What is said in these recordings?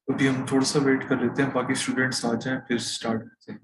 अभी हम थोड़ा सा वेट कर लेते हैं, बाकी स्टूडेंट्स आ जाएं फिर स्टार्ट करते हैं।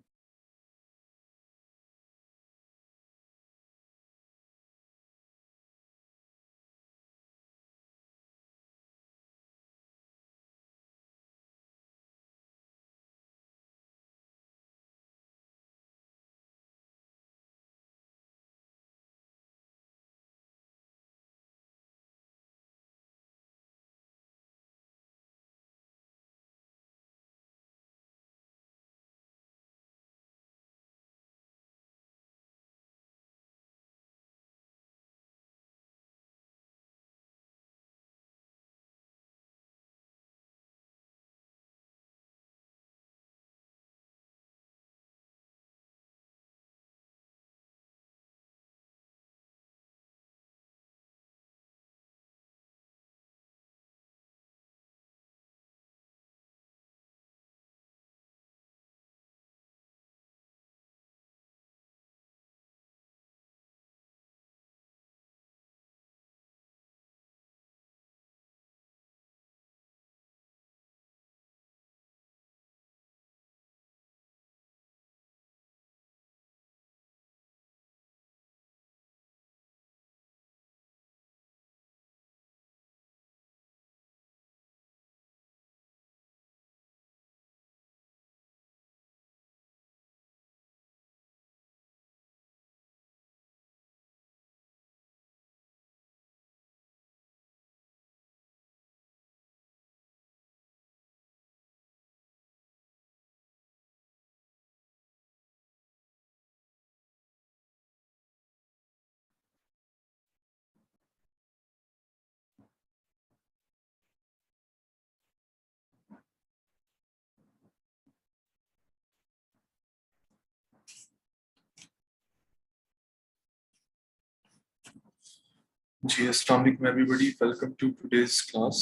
जी अस्सलाम वालेकुम everybody, welcome to today's class.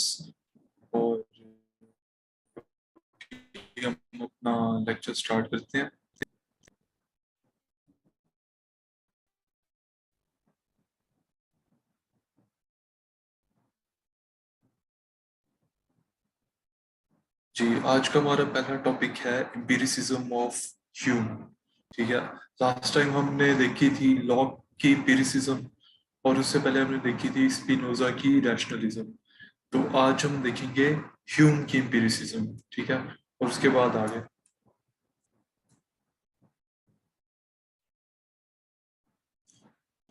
और हम अपना लेक्चर स्टार्ट करते हैं। जी आज का हमारा पहला टॉपिक है एम्पिरिसिज्म ऑफ ह्यूम। ठीक है, लास्ट टाइम हमने देखी थी लॉक की एम्पिरिसिज्म और उससे पहले हमने देखी थी स्पिनोजा की रैशनलिज्म। तो आज हम देखेंगे ह्यूम की एम्पिरिसिज्म। ठीक है, और उसके बाद आगे।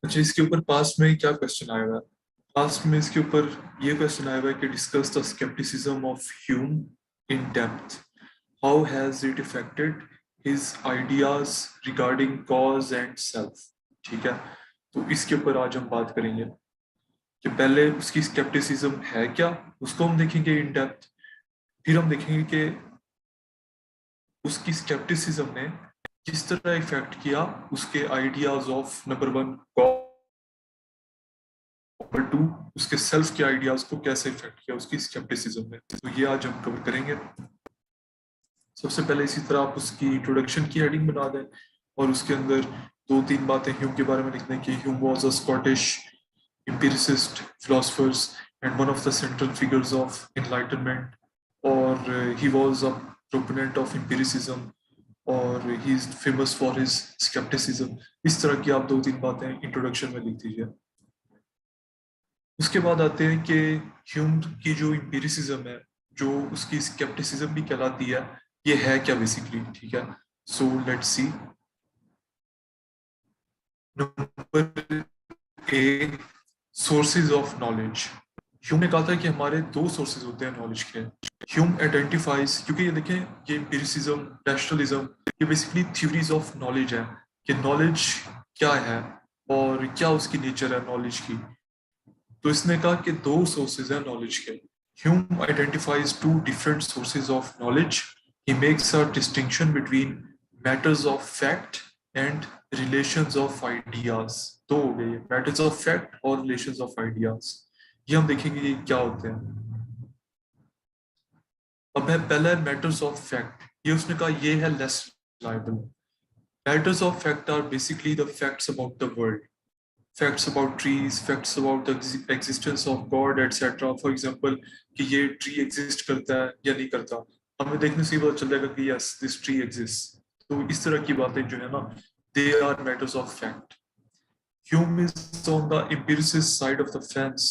अच्छा, इसके ऊपर पास्ट में क्या क्वेश्चन आया हुआ है? पास्ट में इसके ऊपर ये क्वेश्चन आया हुआ है कि discuss the scepticism of Hume in depth, how has it affected his ideas regarding cause and self. ठीक है, तो इसके ऊपर आज हम बात करेंगे कि पहले उसकी स्केप्टिसिज्म है क्या, उसको हम देखेंगे इन डेप्थ। फिर हम देखेंगे कि उसकी स्केप्टिसिज्म ने किस तरह इफेक्ट किया उसके ideas of number one number two, उसके सेल्फ के आइडियाज को कैसे इफेक्ट किया उसकी स्केप्टिसिज्म ने। तो ये आज हम कवर करेंगे। सबसे पहले इसी तरह आप उसकी इंट्रोडक्शन की हेडिंग बना दें और उसके अंदर दो तीन बातें ह्यूम के बारे में लिखने की। Hume was a Scottish empiricist philosophers and one of the central figures of enlightenment, और he was a proponent of empiricism और he is famous for his skepticism। इस तरह की आप दो तीन बातें इंट्रोडक्शन में लिख दीजिए। उसके बाद आते हैं कि ह्यूम की जो एम्पिरिसिज्म है, जो उसकी स्केप्टिसिज्म भी कहलाती है, ये है क्या बेसिकली। ठीक है, so let's see. Number A, sources of knowledge. Hume ने कहा था कि हमारे दो सोर्सेज होते हैं नॉलेज के। ह्यूम आइडेंटिफाइज, क्योंकि ये देखें ये एम्पिरिसिज्म रैशनलिज्म ये बेसिकली थ्योरीज ऑफ नॉलेज है कि नॉलेज क्या है और क्या उसकी नेचर है नॉलेज की। तो इसने कहा कि दो सोर्सेज हैं नॉलेज के। Hume identifies two different sources of knowledge. He makes a distinction between matters of fact and relations of ideas. दो हो गए, मैटर्स ऑफ फैक्ट और रिलेशंस ऑफ आइडियाज। ये हम देखेंगे ये क्या होते हैं। अब है पहला है मैटर्स ऑफ फैक्ट। ये उसने कहा ये है less reliable. Matters of fact are basically the facts about the world, facts about trees, facts about the existence of God, etc. For example, कि ये ट्री एग्जिस्ट करता है या नहीं करता, हमें देखने से ही पता चल जाएगा कि यस दिस ट्री एग्जिस्ट। तो इस तरह की बातें जो है ना, they are matters of fact. Hume is on the empiricist side of the fence,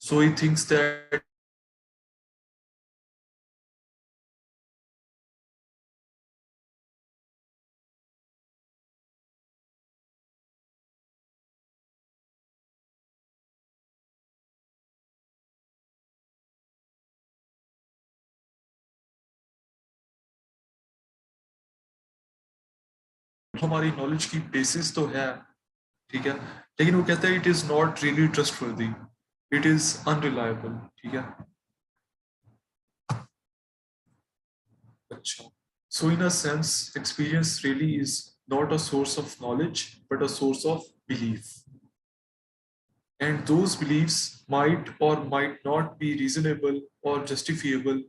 so he thinks that हमारी नॉलेज की बेसिस तो है, ठीक है, लेकिन वो कहता है it is not really trustworthy, it is unreliable, ठीक है। अच्छा, so in a sense experience really is not a source of knowledge but a source of belief, and those beliefs might or might not be reasonable or justifiable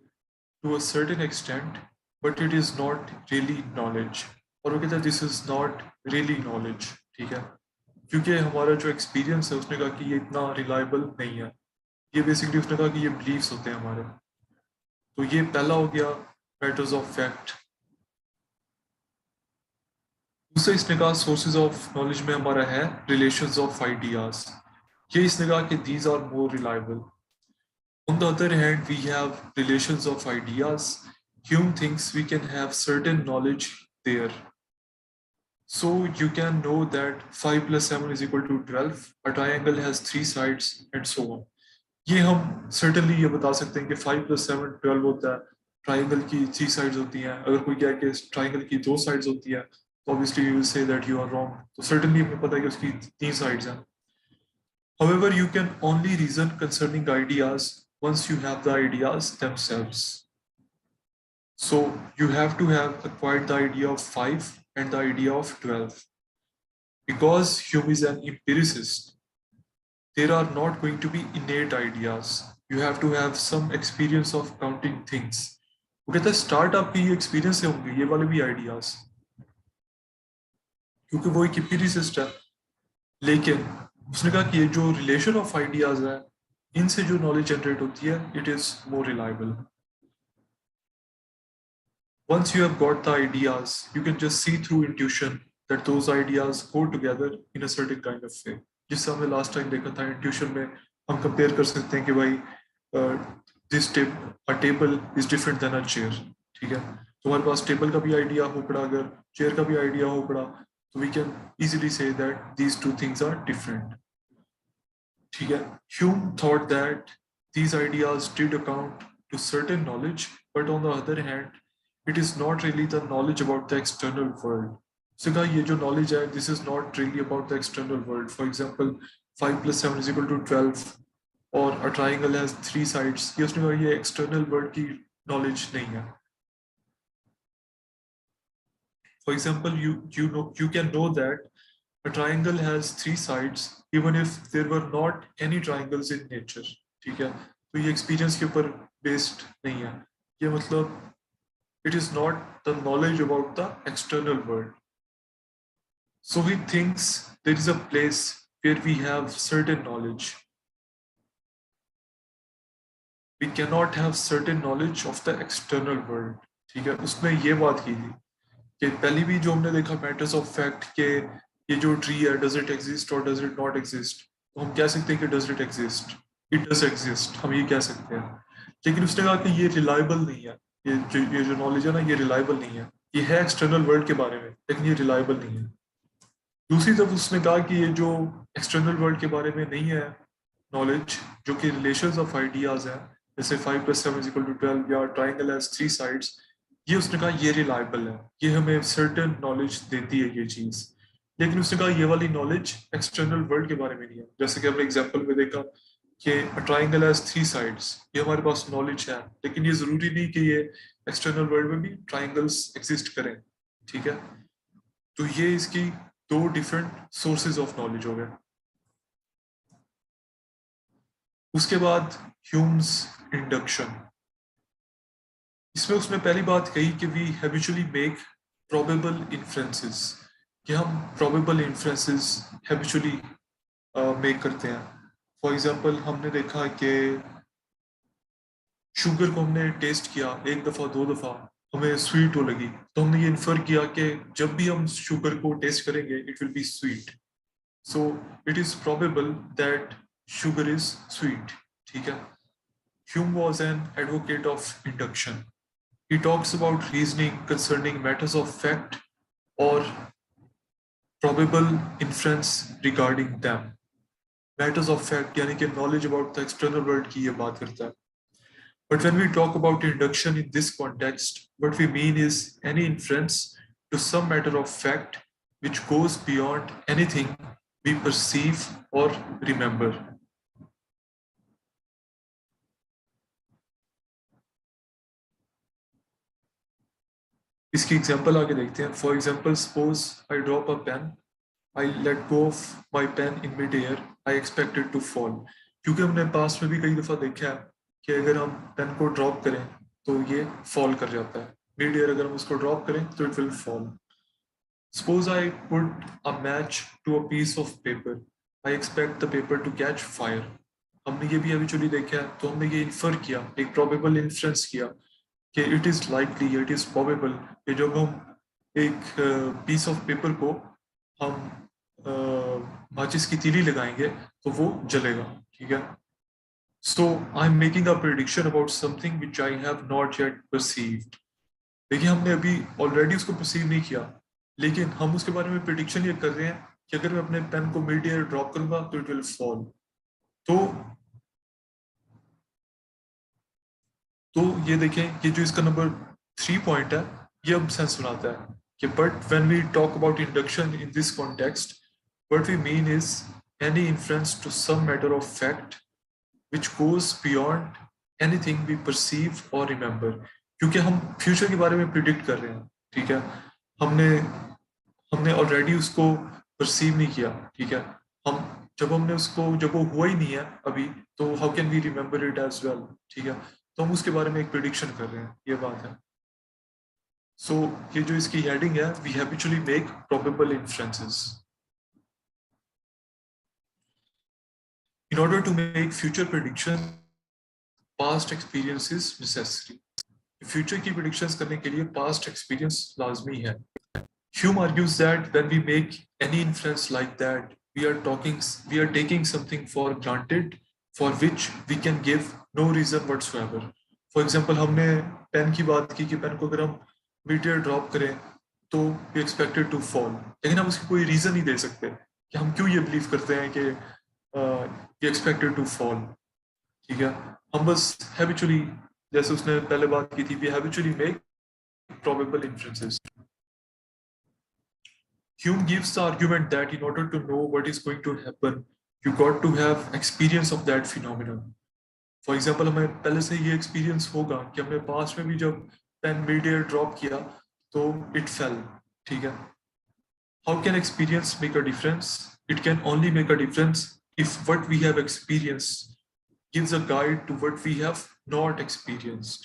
to a certain extent, but it is not really knowledge। और वो कहता है this is not really knowledge, ठीक है, क्योंकि हमारा जो experience है उसने कहा कि ये इतना रिलायबल नहीं है। ये बेसिकली उसने कहा कि ये बिलीव्स होते हैं हमारे। तो ये पहला हो गया मैटर्स ऑफ फैक्ट। दूसरा इसने कहा सोर्सेज ऑफ नॉलेज में हमारा है रिलेशंस ऑफ आइडियाज। ये इसने कहा कि these are more reliable. On the other hand, we have relations of ideas. Hume thinks we can have certain knowledge there. So you can know that 5 plus 7 is equal to 12. A triangle has 3 sides and so on. ये हम certainly ये बता सकते हैं कि 5 plus 7 12 होता है। Triangle की 3 साइड्स होती हैं। अगर कोई कहे कि ट्राइंगल की 2 साइड्स होती है तो obviously you will say that you are wrong। तो certainly हमें पता है कि उसकी 3 साइड्स हैं। However, you can only reason concerning ideas once you have the ideas themselves. So you have to have acquired the idea of 5 and the idea of 12. Because Hume is an empiricist, there are not going to be innate ideas. You have to have some experience of counting things. वो कहता है start आपके ये experience से होंगे ये वाले भी आइडियाज, क्योंकि वो एक empiricist है। लेकिन उसने कहा कि ये जो रिलेशन ऑफ आइडियाज है इनसे जो नॉलेज जनरेट होती है it is more reliable. Once you have got the ideas, you can just see through intuition that those ideas go together in a certain kind of way। जिससे हमने last time देखा था intuition में हम compare कर सकते हैं कि भाई this table is different than a chair, ठीक है। तो हमारे पास टेबल का भी आइडिया हो पड़ा, अगर चेयर का भी आइडिया हो पड़ा, तो we can easily say that these two things are different, ठीक है। Hume thought that these ideas did account to certain knowledge, but on the other hand, it is not really the knowledge about the external world। So कहा ये जो knowledge है, this is not really about the external world। For example, 5 plus 7 is equal to 12, और a triangle has 3 sides। ये उसने कहा ये external world की knowledge नहीं है। For example, you can know that a triangle has 3 sides even if there were not any triangles in nature, ठीक है। तो ये एक्सपीरियंस के ऊपर बेस्ड नहीं है। ये मतलब it is not the knowledge about the external world। So he thinks there is a place where we have certain knowledge। We cannot have certain knowledge of the external world, ठीक है। उसने ये बात की थी कि पहले भी जो हमने देखा मैटर्स ऑफ फैक्ट के ये जो ट्री है डज इट एग्जिस्ट और डज इट नॉट एग्जिस्ट, तो हम कह सकते हैं कि does it exist, it does exist, हम ये कह सकते हैं। लेकिन उसने कहा कि ये रिलायबल नहीं है। ये जो नॉलेज है ना ये रिलायबल नहीं है। ये है एक्सटर्नल वर्ल्ड के बारे में लेकिन ये रिलायबल नहीं है। दूसरी तरफ उसने कहा कि ये जो एक्सटर्नल वर्ल्ड के बारे में नहीं है नॉलेज, जो कि रिलेशंस ऑफ आइडियाज है, जैसे 5 plus 7 is equal to 12 या ट्राइंगल हैज 3 साइड्स, ये उसने कहा ये रिलायबल है, ये हमें सर्टेन नॉलेज देती है ये चीज। लेकिन उसने कहा ये वाली नॉलेज एक्सटर्नल वर्ल्ड के बारे में नहीं है। जैसे कि हमने एग्जांपल में देखा कि ट्राइंगल हैज 3 साइड्स, ये हमारे पास नॉलेज है, लेकिन ये जरूरी नहीं कि ये एक्सटर्नल वर्ल्ड में भी ट्राइंगल्स एग्जिस्ट करें, ठीक है। तो ये इसकी 2 डिफरेंट सोर्सेज ऑफ नॉलेज हो गए। उसके बाद ह्यूम्स इंडक्शन। इसमें उसने पहली बात कही कि we habitually make probable inferences, कि हम प्रोबेबल इन्फ्रेंसेस हैबिचुअली मेक करते हैं। फॉर एग्जांपल हमने देखा कि शुगर को हमने टेस्ट किया एक दफा दो दफा, हमें स्वीट हो लगी, तो हमने ये इन्फर किया कि जब भी हम शुगर को टेस्ट करेंगे it will be sweet, so it is probable that sugar is sweet. ठीक है। Hume was an advocate of induction. He talks about reasoning concerning matters of fact or probable inference regarding them. Matters of fact यानी कि knowledge about the external world की ये बात करता है। But when we talk about induction in this context, what we mean is any inference to some matter of fact which goes beyond anything we perceive or remember. इसकी example आगे देखते हैं। For example suppose I drop a pen, I let go of my pen in mid air, I expected to fall. क्योंकि हमने past में भी कई दफा देखा है कि अगर हम पेन को ड्रॉप करें तो ये फॉल कर जाता है, मिड एयर अगर हम उसको ड्रॉप करें तो it will fall. Suppose I put a match to a piece of paper, I expect the paper to catch fire. हमने ये भी एवेंचुअली देखा है, तो हमने ये इन्फर किया, एक प्रोबेबल इन्फ्रेंस किया कि it is likely, it is probable कि जब हम एक पीस ऑफ पेपर को हम माचिस की तीली लगाएंगे तो वो जलेगा। ठीक है। So I am making a prediction about something which I have not yet perceived. देखिए हमने अभी ऑलरेडी उसको परसीव नहीं किया, लेकिन हम उसके बारे में प्रेडिक्शन ये कर रहे हैं कि अगर मैं अपने पेन को मिड एयर ड्रॉप करूंगा तो इट विल फॉल। तो तो ये देखें, ये जो इसका नंबर 3 पॉइंट है, ये अब सेंस बनाता है कि but when we talk about induction in this context, what we mean is any influence to some matter of fact which goes beyond anything we perceive or remember। क्योंकि हम future के बारे में प्रिडिक्ट कर रहे हैं। ठीक है। हमने हमने ऑलरेडी उसको परसीव नहीं किया। ठीक है। हम जब वो हुआ ही नहीं है अभी, तो how can we remember it as well. ठीक है। तो हम उसके बारे में एक प्रिडिक्शन कर रहे हैं, ये बात है। सो ये जो इसकी हेडिंग है, we habitually make probable inferences. In order to make future predictions, past experience is necessary। Future की प्रेडिक्शंस करने के लिए पास्ट एक्सपीरियंस लाजमी है। Hume argues that when we make any inference like that, we are taking something for granted for which we can give no reason whatsoever। For example, हमने pen की बात की कि पेन को अगर हम मिड एयर ड्रॉप करें तो we expected to fall, लेकिन हम उसकी कोई रीजन नहीं दे सकते कि हम क्यों ये बिलीव करते हैं कि we expected to fall। ठीक है। हम बस हैबिचुअली, जैसे उसने पहले बात की थी, we habitually make probable inferences। Hume gives the argument that in order to know what is going to happen, you got to have experience of that phenomenon। For example, हमें पहले से ये experience होगा कि हमने पास्ट में भी जब पेन मिड एयर ड्रॉप किया तो it fell। ठीक है। How can experience make a difference? It can only make a difference if what we have experienced gives a guide to what we have not experienced।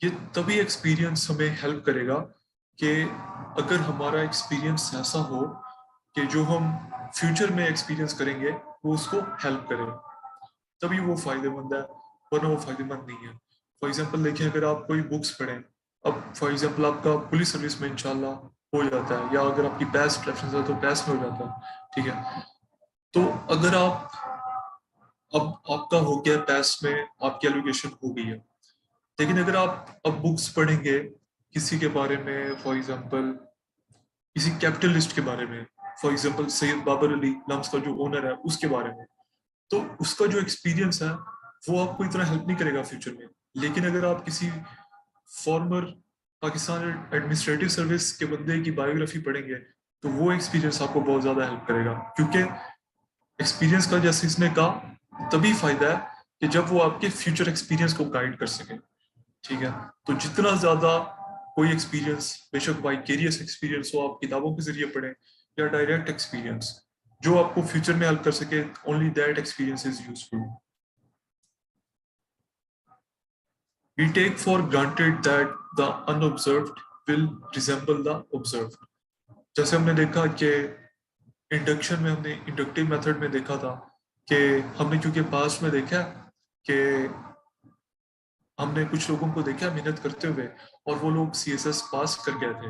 ये तभी experience हमें help करेगा कि अगर हमारा एक्सपीरियंस ऐसा हो कि जो हम फ्यूचर में एक्सपीरियंस करेंगे वो उसको हेल्प करे, तभी वो फायदेमंद है, वरना वो फायदेमंद नहीं है। फॉर एग्जांपल देखिए, अगर आप कोई बुक्स पढ़ें, अब फॉर एग्जांपल आपका पुलिस सर्विस में इंशाल्लाह हो जाता है, या अगर आपकी पैस प्रेफरेंस है तो पैस में हो जाता है। ठीक है। तो अगर आप अब आपका हो गया पैस में, आपकी एलोकेशन हो गई है, लेकिन अगर आप अब बुक्स पढ़ेंगे किसी के बारे में, फॉर एग्जांपल किसी कैपिटलिस्ट के बारे में, फॉर एग्जांपल सैयद बाबर अली लम्स का जो ओनर है उसके बारे में, तो उसका जो एक्सपीरियंस है वो आपको इतना हेल्प नहीं करेगा फ्यूचर में। लेकिन अगर आप किसी फॉर्मर पाकिस्तान एडमिनिस्ट्रेटिव सर्विस के बंदे की बायोग्राफी पढ़ेंगे तो वो एक्सपीरियंस आपको बहुत ज्यादा हेल्प करेगा, क्योंकि एक्सपीरियंस का, जैसे इसने कहा, तभी फायदा है कि जब वो आपके फ्यूचर एक्सपीरियंस को गाइड कर सके। ठीक है। तो जितना ज्यादा कोई एक्सपीरियंस, बेशक वाइकेरियस एक्सपीरियंस हो, आप किताबों के जरिए पढ़ें, या डायरेक्ट एक्सपीरियंस जो आपको फ्यूचर में हेल्प कर सके, only that experience is useful. We take for granted that the unobserved will resemble the observed. जैसे हमने देखा कि इंडक्शन में, हमने इंडक्टिव मेथड में देखा था कि हमने, क्योंकि पास्ट में देखा कि हमने कुछ लोगों को देखा मेहनत करते हुए और वो लोग CSS पास कर गए थे,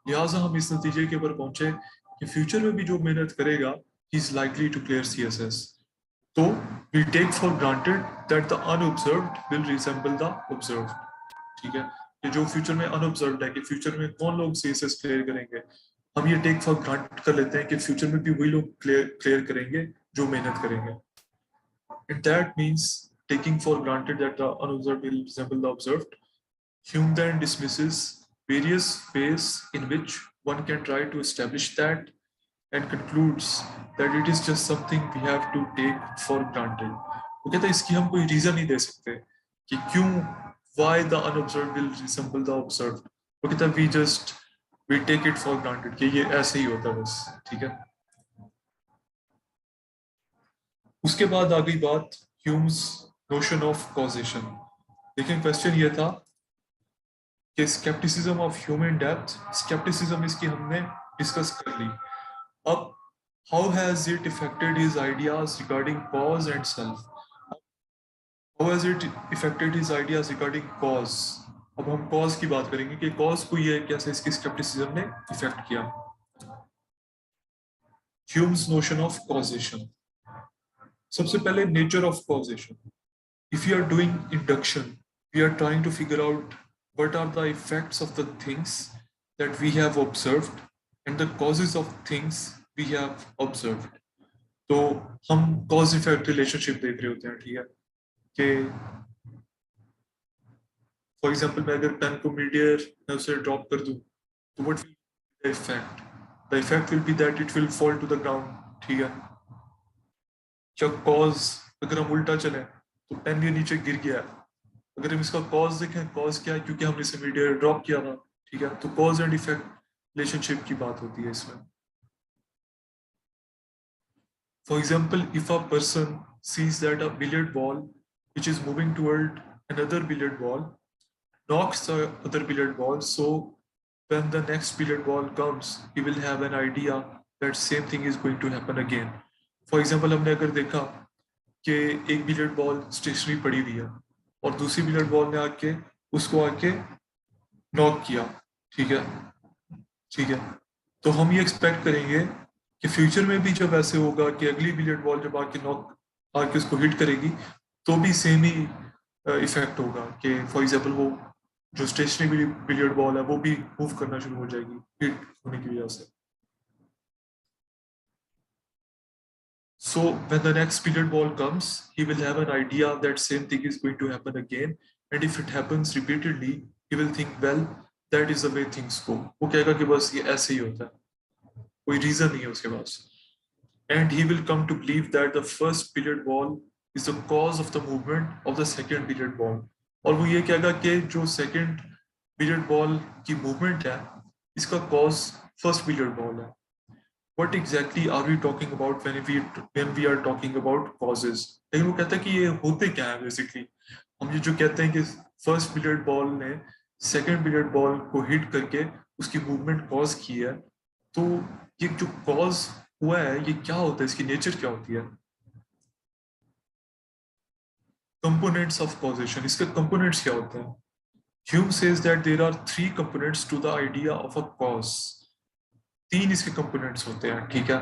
लिहाजा हम इस नतीजे के ऊपर पहुंचे कि फ्यूचर में भी जो मेहनत करेगा he is likely to clear CSS। तो we take for granted that the unobserved will resemble the observed. ठीक है, कि जो फ्यूचर में अनऑब्जर्व्ड है कि फ्यूचर में कौन लोग CSS क्लियर करेंगे, हम ये टेक फॉर ग्रांटेड कर लेते हैं कि फ्यूचर में भी वही लोग क्लियर करेंगे जो मेहनत करेंगे। And that means taking for granted that the unobserved will resemble the observed. Hume then dismisses various ways in which one can try to establish that and concludes that it is just something we have to take for granted. वो कहता है इसकी हम कोई reason नहीं दे सकते कि क्यों why the unobserved will resemble the observed. वो कहता है we take it for granted कि ये ऐसे ही होता है बस, ठीक है। उसके बाद आ गई बात ह्यूम्स नोशन ऑफ कॉजेशन। लेकिन क्वेश्चन ये था कि scepticism of human depth, scepticism इसकी हमने डिस्कस कर ली। अब how has it affected his ideas regarding cause and self, how has it affected his ideas regarding cause. अब हम कॉज की बात करेंगे कि कॉज को ये कैसे इसकी स्केप्टिसिज्म ने इफेक्ट किया। Hume's notion of causation. सबसे पहले nature of causation. If you are doing induction, we are trying to figure out what are the effects of the things that we have observed and the causes of things we have observed. तो हम cause effect relationship देख रहे होते हैं, ठीक है, कि for example मैं अगर पेन को मिड एयर में उसे ड्रॉप कर दूं तो what will be the effect, the effect will be that it will fall to the ground, ठीक है। क्या कॉज, अगर हम उल्टा चले तो पेन के नीचे गिर गया, अगर हम इसका कॉज देखें, कॉज क्या है, क्योंकि हमने इसे मिड एयर ड्रॉप किया था, ठीक है। तो कॉज एंड इफेक्ट रिलेशनशिप की बात होती है इसमें। For example if a person sees that a billiard ball which is moving toward another billiard ball knocks the other billiard ball, so when the next billiard ball comes he will have an idea that same thing is going to happen again. For example हमने अगर देखा कि एक billiard ball stationery पड़ी हुई है और दूसरी बिलियर्ड बॉल ने आके उसको आके नॉक किया, ठीक है, ठीक है, तो हम ये एक्सपेक्ट करेंगे कि फ्यूचर में भी जब ऐसे होगा कि अगली बिलियर्ड बॉल जब आके नॉक आके उसको हिट करेगी तो भी सेम ही इफेक्ट होगा कि फॉर एग्जाम्पल वो जो स्टेशनरी बिलियर्ड बॉल है वो भी मूव करना शुरू हो जाएगी हिट होने की वजह से। So when the next billiard ball comes, he will have an idea that same thing is going to happen again. And if it happens repeatedly, he will think, well, that is the way things go. वो कहेगा कि बस ये ऐसे ही होता है, कोई reason नहीं है उसके पास। And he will come to believe that the first billiard ball is the cause of the movement of the second billiard ball. और वो ये कहेगा कि जो second billiard ball की movement है, इसका cause first billiard ball है। What exactly are we talking about when we are talking about causes? लेकिन वो कहता है कि ये होते क्या है बेसिकली। हम ये जो कहते हैं कि फर्स्ट बिलियर्ड बॉल ने सेकंड बिलियर्ड बॉल को हिट करके उसकी मूवमेंट कॉज की है, तो ये जो कॉज हुआ है ये क्या होता है, इसकी नेचर क्या होती है। कंपोनेंट्स ऑफ कॉजेशन, इसके कंपोनेंट्स क्या होते हैं। Hume says that there are 3 components to the idea of a cause. 3 इसके कंपोनेंट्स होते हैं, ठीक है।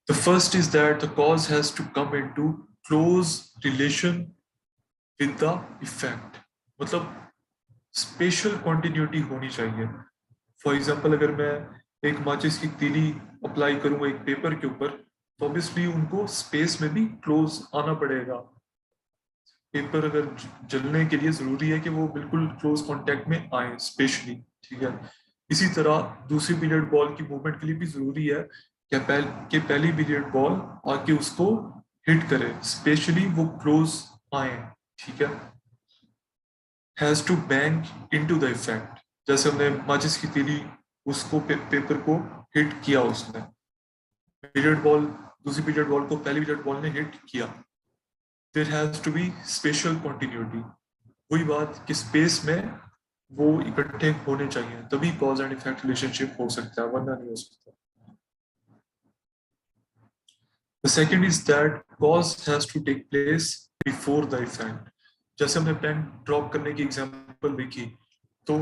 The first is that the cause has to come into close relation with the effect, मतलब स्पेशल कॉन्टिन्यूटी होनी चाहिए। फॉर एग्जाम्पल अगर मैं एक माचिस की तीली अप्लाई करूंगा एक पेपर के ऊपर तो ऑब्वियसली उनको स्पेस में भी क्लोज आना पड़ेगा। पेपर अगर जलने के लिए जरूरी है कि वो बिल्कुल क्लोज कांटेक्ट में आए स्पेशली, ठीक है। इसी तरह दूसरी बिलियर्ड बॉल की मूवमेंट के लिए भी जरूरी है कि पहली बिलियर्ड बॉल आके उसको हिट करे, स्पेशली वो क्लोज आए, ठीक है। Has to bank into the effect, जैसे हमने माचिस की तीली उसको पेपर को हिट किया, उसने बिलियर्ड बॉल दूसरी बिलियर्ड बॉल को पहली बिलियर्ड बॉल ने हिट किया। There has to be spatial continuity, वही बात कि स्पेस में वो इकट्ठे होने चाहिए तभी कॉज एंड इफेक्ट रिलेशनशिप हो सकता है, वरना नहीं हो सकता। The second is that cause has to take place before the effect. जैसे हमने पेन ड्रॉप करने की एग्जांपल देखी, तो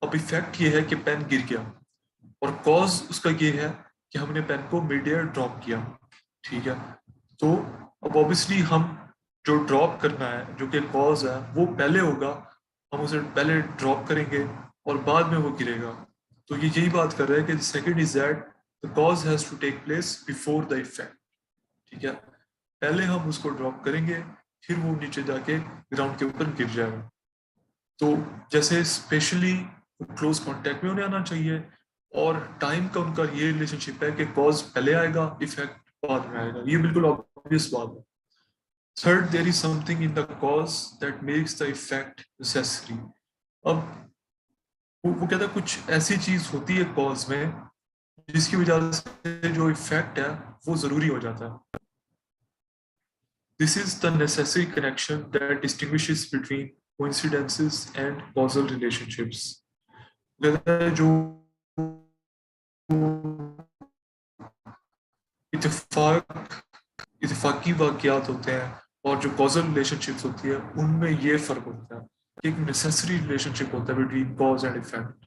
अब इफेक्ट ये है कि पेन गिर गया, और कॉज उसका ये है कि हमने पेन को मिड एयर ड्रॉप किया, ठीक है। तो अब ऑब्वियसली हम जो ड्रॉप करना है, जो कि कॉज है, वो पहले होगा, हम उसे पहले ड्रॉप करेंगे और बाद में वो गिरेगा। तो ये यही बात कर रहा है कि second is that the cause has to take place before the effect, ठीक है। पहले हम उसको ड्रॉप करेंगे, फिर वो नीचे जाके ग्राउंड के ऊपर गिर जाएगा। तो जैसे स्पेशली क्लोज कांटेक्ट में उन्हें आना चाहिए, और टाइम का उनका ये रिलेशनशिप है कि कॉज पहले आएगा, इफेक्ट बाद में आएगा, ये बिल्कुल ऑब्वियस बात है। Third, there is something in the cause that makes the effect necessary. अब वो कहता है कुछ ऐसी चीज होती है कॉज में जिसकी वजह से जो इफेक्ट है वो जरूरी हो जाता है। This is the necessary connection that distinguishes between coincidences and causal relationships। कहता है जो इत्तेफाक इत्तेफाकी वाकयात होते हैं और जो कॉजल रिलेशनशिप्स होती है, उनमें ये फर्क होता है। एक नेसेसरी रिलेशनशिप होता है between cause and effect.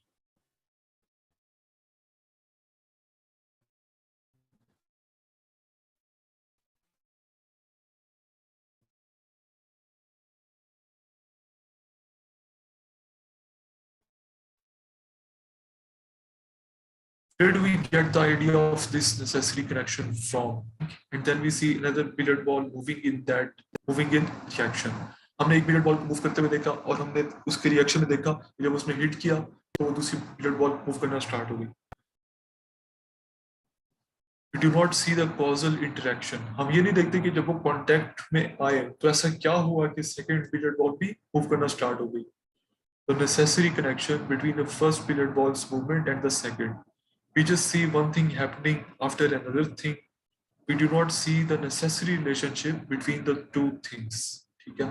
Where do we get the idea of this necessary connection from? And then we see another billiard ball moving in reaction। हमने एक बिलियर्ड बॉल को मूव करते हुए देखा, और हमने उसके रिएक्शन में देखा कि जब उसने हिट किया तो वो दूसरी बिलियर्ड बॉल मूव करना स्टार्ट हो गई। We do not see the causal interaction। हम ये नहीं देखते कि जब वो कांटेक्ट में आए तो ऐसा क्या हुआ कि सेकंड बिलियर्ड बॉल भी मूव करना स्टार्ट हो गई। The necessary connection between the first billiard ball's movement and the second। We just see one thing happening after another thing। We do not see the necessary relationship between the two things, ठीक है।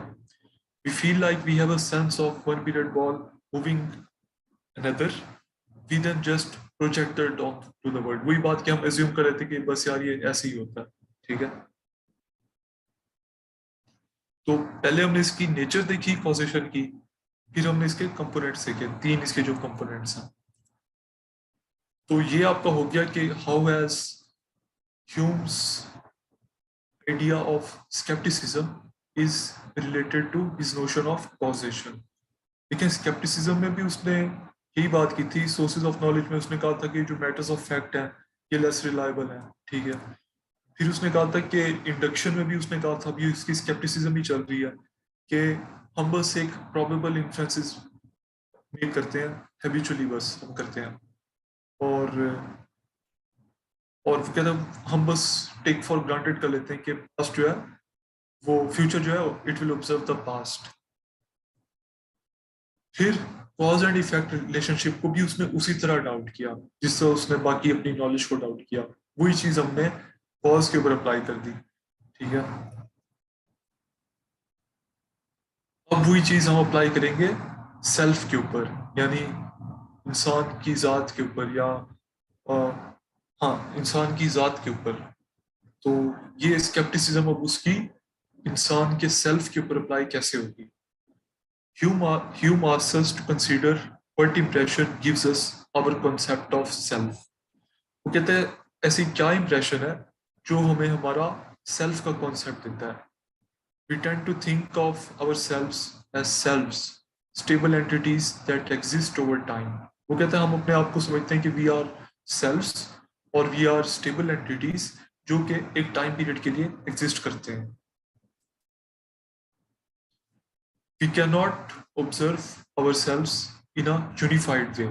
We feel like we have a sense of one billiard ball moving another। We then just project that onto the world। वही बात कि हम assume कर रहे थे कि बस यार ये ऐसे ही होता है, ठीक है। तो पहले हमने इसकी नेचर देखी कॉजेशन की, फिर हमने इसके कंपोनेंट्स देखे, तीन इसके जो कंपोनेंट्स हैं। तो ये आपका हो गया कि how has Hume's idea of skepticism is related to his notion of causation। लेकिन skepticism में भी उसने यही बात की थी। सोर्सेज ऑफ नॉलेज में उसने कहा था कि जो मैटर्स ऑफ फैक्ट हैं ये लेस रिलायबल हैं, ठीक है। फिर उसने कहा था कि इंडक्शन में भी उसने कहा था, अभी इसकी स्केप्टिसिज्म ही चल रही है, कि हम बस एक प्रोबेबल इन्फ्रेंसेस मेक करते हैं, हैबिचुअली बस हम करते हैं, और वो कहते हैं हम बस टेक फॉर ग्रांटेड कर लेते हैं कि पास्ट जो है वो फ्यूचर जो है it will observe the past. फिर कॉज एंड इफेक्ट रिलेशनशिप को भी उसने उसी तरह डाउट किया जिससे उसने बाकी अपनी नॉलेज को डाउट किया। वही चीज हमने कॉज के ऊपर अप्लाई कर दी, ठीक है। अब वही चीज हम अप्लाई करेंगे सेल्फ के ऊपर, यानी इंसान की जात के ऊपर, या हाँ, इंसान की जात के ऊपर। तो ये स्केप्टिसिज्म अब उसकी इंसान के सेल्फ के ऊपर अप्लाई कैसे होगी। Hume asks us to consider what impression gives us our concept of self। वो कहते हैं ऐसी क्या इंप्रेशन है जो हमें हमारा सेल्फ का कॉन्सेप्ट देता है। We tend to think of ourselves as selves, stable entities that exist over time। वो कहते हैं हम अपने आप को समझते हैं कि we are selves और we are stable entities जो कि एक टाइम पीरियड के लिए एग्जिस्ट करते हैं। We cannot observe ourselves in a unified way।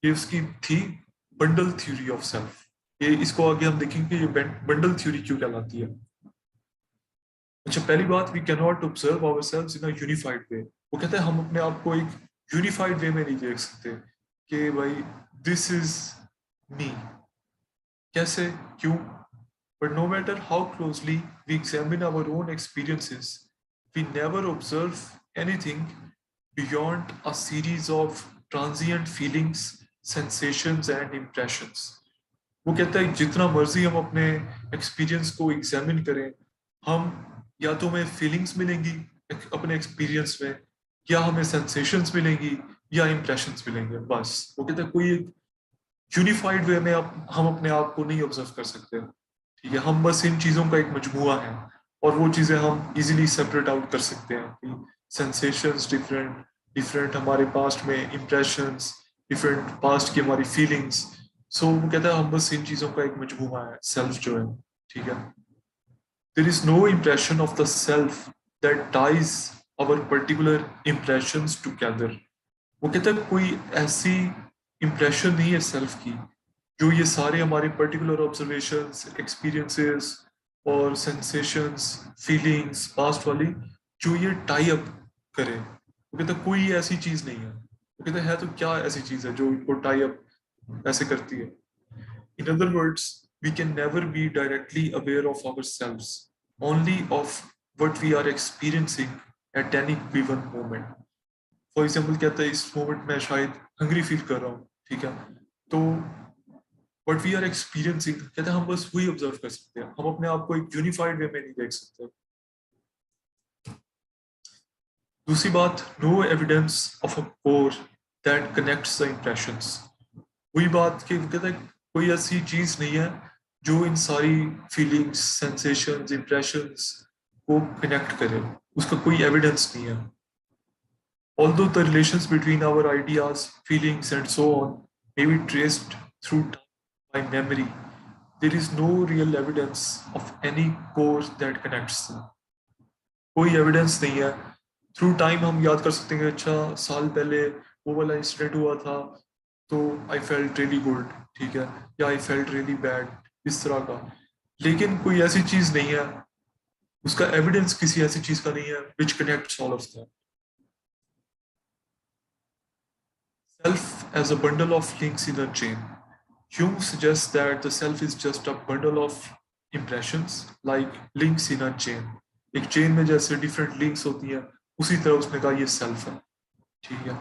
ये उसकी थी बंडल थ्योरी ऑफ सेल्फ। ये इसको आगे हम देखेंगे ये बंडल थ्योरी क्यों कहलाती है। अच्छा, पहली बात, we can not observe ourselves in a unified way. वो कहते हैं हम अपने आप को एक यूनिफाइड वे में नहीं देख सकते कि भाई दिस इज मी। कैसे, क्यों? But no matter how closely we examine our own experiences, we never observe anything beyond a series of transient feelings, sensations and impressions. वो कहता है जितना मर्जी हम अपने एक्सपीरियंस को एग्जामिन करें, हम या तो हमें फीलिंग्स मिलेंगी अपने एक्सपीरियंस में, या हमें सेंसेशंस मिलेंगी या इंप्रेशंस मिलेंगे, बस। वो कहते हैं कोई एक यूनिफाइड वे में हम अपने आप को नहीं ऑब्जर्व कर सकते, ठीक है। हम बस इन चीज़ों का एक मजमूआ है, और वो चीज़ें हम इजीली सेपरेट आउट कर सकते हैं कि सेंसेशंस डिफरेंट डिफरेंट हमारे पास्ट में इंप्रेशंस, डिफरेंट पास्ट की हमारी फीलिंग्स। सो वो कहता है हम बस इन चीज़ों का एक मजमूआ है, सेल्फ जो है, ठीक है। There is no impression of the self that ties our particular impressions together. वो कहता है कोई ऐसी इम्प्रेशन नहीं है सेल्फ की जो ये सारे हमारे पर्टिकुलर ऑब्जर्वेशंस, एक्सपीरियंसेस और सेंसेशंस, फीलिंग्स पास्ट वाली, जो ये टाई अप करे। वो कहता है कोई ऐसी चीज नहीं है। वो कहता है तो क्या ऐसी चीज है जो इनको टाई अप ऐसे करती है? In other words, we can never be directly aware of our selves, only of what we are experiencing at any given moment. For example कहता है इस मोमेंट में शायद हंग्री फील कर रहा हूँ, ठीक है, तो वट वी आर एक्सपीरियंसिंग, कहते हैं हम बस वही ऑब्जर्व कर सकते हैं, हम अपने आप को एक यूनिफाइड वे में नहीं देख सकते। दूसरी बात, no evidence of a core that connects the impressions. वही बात कि वो कहता है कोई ऐसी चीज नहीं है जो इन सारी फीलिंग्स, सेंसेशंस, इंप्रेशंस को कनेक्ट करे, उसका कोई एविडेंस नहीं है। Although the relations between our ideas, feelings, and so on may be traced through time by memory, there is no real evidence of any core that connects them. कोई evidence नहीं है। Through time हम याद कर सकते हैं, अच्छा साल पहले वो वाला इंसिडेंट हुआ था तो आई फेल्ट रियली गुड, ठीक है, या आई फेल्ट रियली बैड, इस तरह का। लेकिन कोई ऐसी चीज नहीं है, उसका एविडेंस किसी ऐसी चीज का नहीं है which connects all of them. Self as a bundle of links in a chain. Hume suggests that the self is just a bundle of impressions like links in a chain. एक chain में जैसे different links होती हैं, उसी तरह उसने कहा ये सेल्फ है, ठीक है।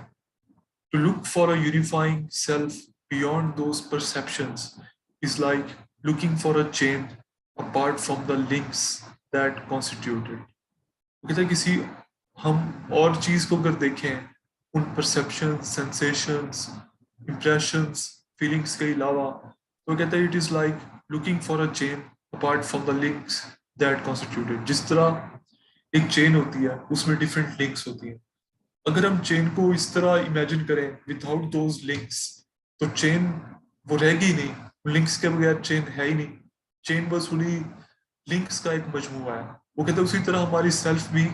To look for a unifying self beyond those perceptions is like looking for a chain apart from the links that constitute it. कहते हैं किसी हम और चीज को अगर देखें उन परसेप्शन, सेंसेशंस, इंप्रेशंस, फीलिंग्स के अलावा, तो कहते हैं it is like looking for a chain apart from the links that constituted. जिस तरह एक चेन होती है उसमें डिफरेंट लिंक्स होती हैं, अगर हम चेन को इस तरह इमेजिन करें विदाउट दोज लिंक्स, तो चेन वो रहेगी नहीं। लिंक्स के बगैर चेन है ही नहीं। चेन बस उन्हीं लिंक्स का एक मजमूआ है। वो कहते हैं उसी तरह हमारी सेल्फ भी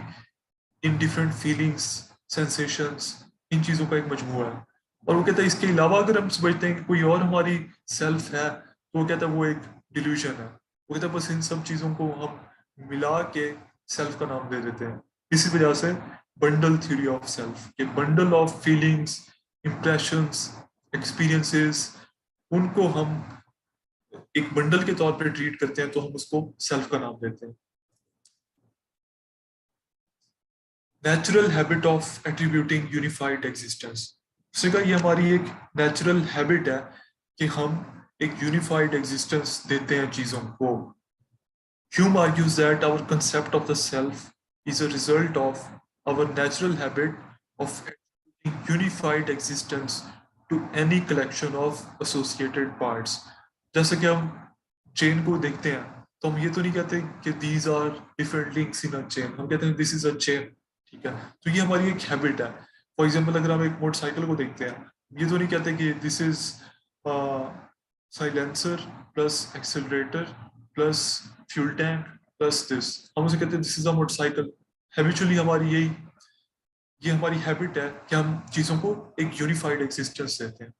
इन डिफरेंट फीलिंग्स, सेंसेशंस, इन चीज़ों का एक मजमूआ है। और वो कहता है इसके अलावा अगर हम समझते हैं कि कोई और हमारी सेल्फ है, तो वो कहता है वो एक डिल्यूजन है। वो कहता है बस इन सब चीज़ों को हम मिला के सेल्फ का नाम दे देते हैं। इसी वजह से बंडल थ्योरी ऑफ सेल्फ, के bundle of feelings, impressions, experiences, उनको हम एक बंडल के तौर पर ट्रीट करते हैं, तो हम उसको सेल्फ का नाम देते हैं। Natural habit of attributing unified existence. उसने कहा ये हमारी एक नेचुरल हैबिट है कि हम एक यूनिफाइड एग्जिस्टेंस देते हैं चीजों को। Hume argues that our concept of the self is a result of our natural habit of attributing unified existence to any collection of associated parts. जैसे कि हम चेन को देखते हैं तो हम ये तो नहीं कहते कि these are different links in a chain, हम कहते हैं this is a chain, ठीक है। तो ये हमारी एक हैबिट है। फॉर एग्जाम्पल अगर हम एक मोटरसाइकिल को देखते हैं, ये तो नहीं कहते कि this is silencer plus accelerator plus fuel tank plus this, हम उसे कहते हैं this is a motorcycle. Habitually हमारी ये हमारी हैबिट है कि हम चीजों को एक यूनिफाइड एक्सिस्टेंस देते हैं।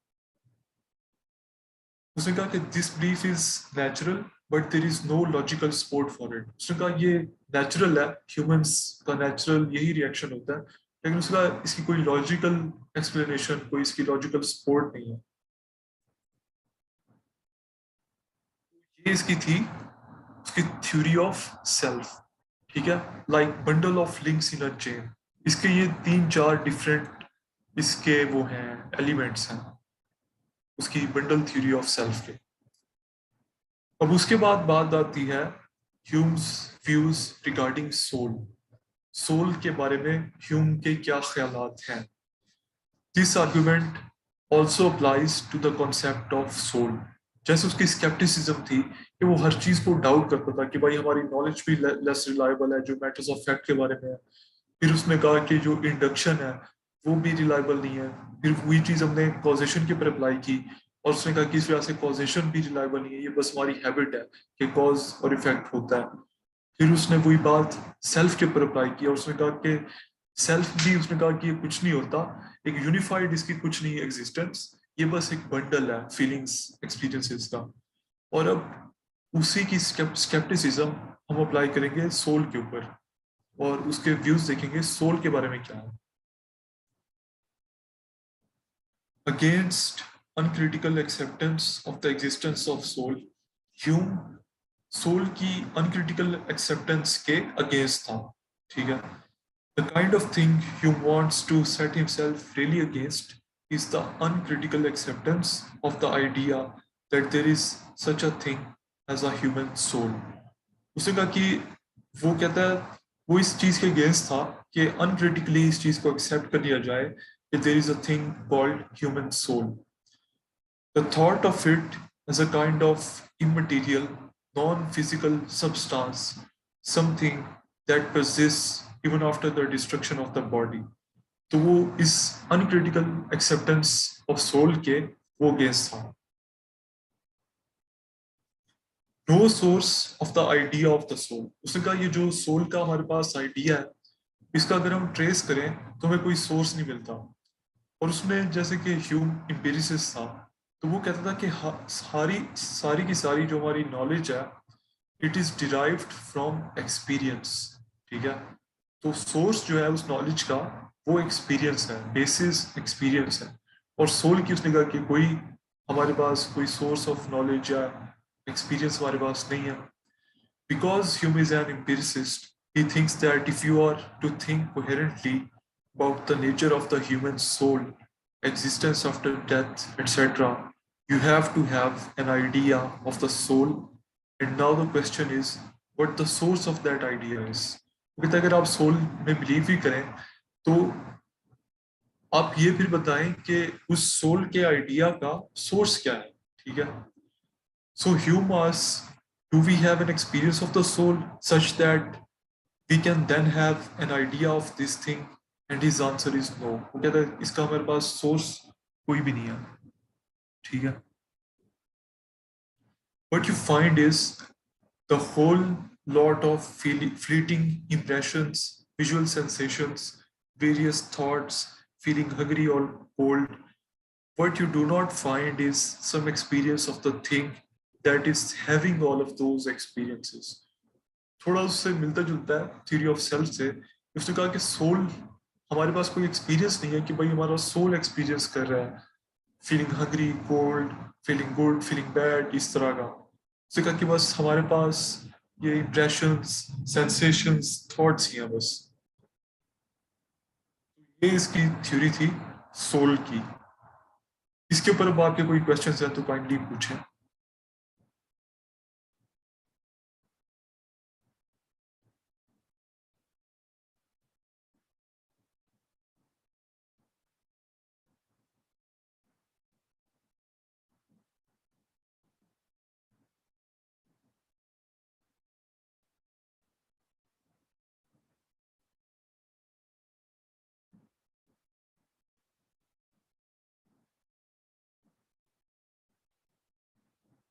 उसने कहा कि this belief is natural but there is no logical support for it. उसने कहा ये नेचुरल है, ह्यूमंस का नेचुरल यही रिएक्शन होता है, लेकिन उसका इसकी कोई लॉजिकल एक्सप्लेनेशन, कोई इसकी लॉजिकल सपोर्ट नहीं है। ये इसकी थी उसकी थ्योरी ऑफ सेल्फ, ठीक है, like bundle of links in a chain. इसके ये 3-4 डिफरेंट इसके वो हैं एलिमेंट्स हैं उसकी बंडल थ्योरी ऑफ सेल्फ के। अब उसके बाद बात आती है Hume's views regarding soul. Soul के बारे में ह्यूम के क्या ख्यालात हैं। This argument also applies to the concept of soul. जैसे उसकी स्केप्टिसिज्म थी कि वो हर चीज को डाउट करता था कि भाई हमारी नॉलेज भी लेस रिलायबल है जो मैटर्स ऑफ फैक्ट के बारे में है। फिर उसने कहा कि जो इंडक्शन है वो भी रिलायबल नहीं है। फिर वही चीज हमने कॉजेशन के ऊपर अप्लाई की और उसने कहा कि इस वजह से कॉजेशन भी रिलायबल नहीं है, ये बस हमारी हैबिट है कि कॉज और इफेक्ट होता है। फिर उसने वही बात सेल्फ के ऊपर अप्लाई की और उसने कहा कि सेल्फ भी, उसने कहा कि ये कुछ नहीं होता, एक यूनिफाइड इसकी कुछ नहीं एग्जिस्टेंस, ये बस एक बंडल है फीलिंग्स एक्सपीरियंसेस का। और अब उसी की स्केप्टिसिज्म हम अप्लाई करेंगे सोल के ऊपर और उसके व्यूज देखेंगे सोल के बारे में क्या है। Against uncritical acceptance of the existence of soul, Hume soul की अनक्रिटिकल एक्सेप्टेंस के अगेंस्ट था। ठीक है। The kind of thing Hume wants to set himself really against is the uncritical acceptance of the idea that there is such a thing as a human soul. उसने कहा कि वो कहता है, वो इस चीज के अगेंस्ट था कि अनक्रिटिकली इस चीज को एक्सेप्ट कर लिया जाए कि there is a thing called human soul. The thought of it as a kind of immaterial, non-physical substance, something that persists even after the destruction of the body. तो वो इस अनक्रिटिकल एक्सेप्टेंस ऑफ सोल के वो against था। No source of the idea of the soul, उसने कहा ये जो सोल का हमारे पास आइडिया है इसका अगर हम ट्रेस करें तो हमें कोई सोर्स नहीं मिलता। और उसमें जैसे कि ह्यूम एम्पिरिसिस्ट था तो वो कहता था कि सारी सारी की सारी जो हमारी नॉलेज है it is derived from experience. ठीक है। तो सोर्स जो है उस नॉलेज का वो एक्सपीरियंस है, बेसिस एक्सपीरियंस है। और सोल की उसने कहा कि कोई हमारे पास कोई सोर्स ऑफ नॉलेज या एक्सपीरियंस हमारे पास नहीं है। Because Hume is an empiricist, he thinks that if you are to think coherently about the nature of the human soul, existence after death, etc., you have to have an idea of the soul. And now the question is what the source of that idea is. क्योंकि अगर आप soul में believe ही करें तो आप ये फिर बताएं कि उस सोल के आइडिया का सोर्स क्या है। ठीक है। So Hume asks, do we have an experience of the soul such that we can then have an idea of this thing? And his answer is no. वो कहता है इसका हमारे पास सोर्स कोई भी नहीं है। ठीक है। What you find is the whole lot of fleeting impressions, visual sensations, various thoughts, feeling hungry or cold. What you do not find is some experience of the thing that is having all of those experiences. थोड़ा उससे मिलता जुलता है theory of self से। उसने कहा कि soul, हमारे पास कोई एक्सपीरियंस नहीं है कि भाई हमारा सोल एक्सपीरियंस कर रहा है feeling hungry, cold, feeling good, feeling bad, इस तरह का। उसने कहा कि बस हमारे पास ये इंप्रेशंस, सेंसेशंस, थॉट्स ही हैं बस। ये इसकी थ्योरी थी सोल की। इसके ऊपर अब आपके कोई क्वेश्चंस हैं तो काइंडली पूछें।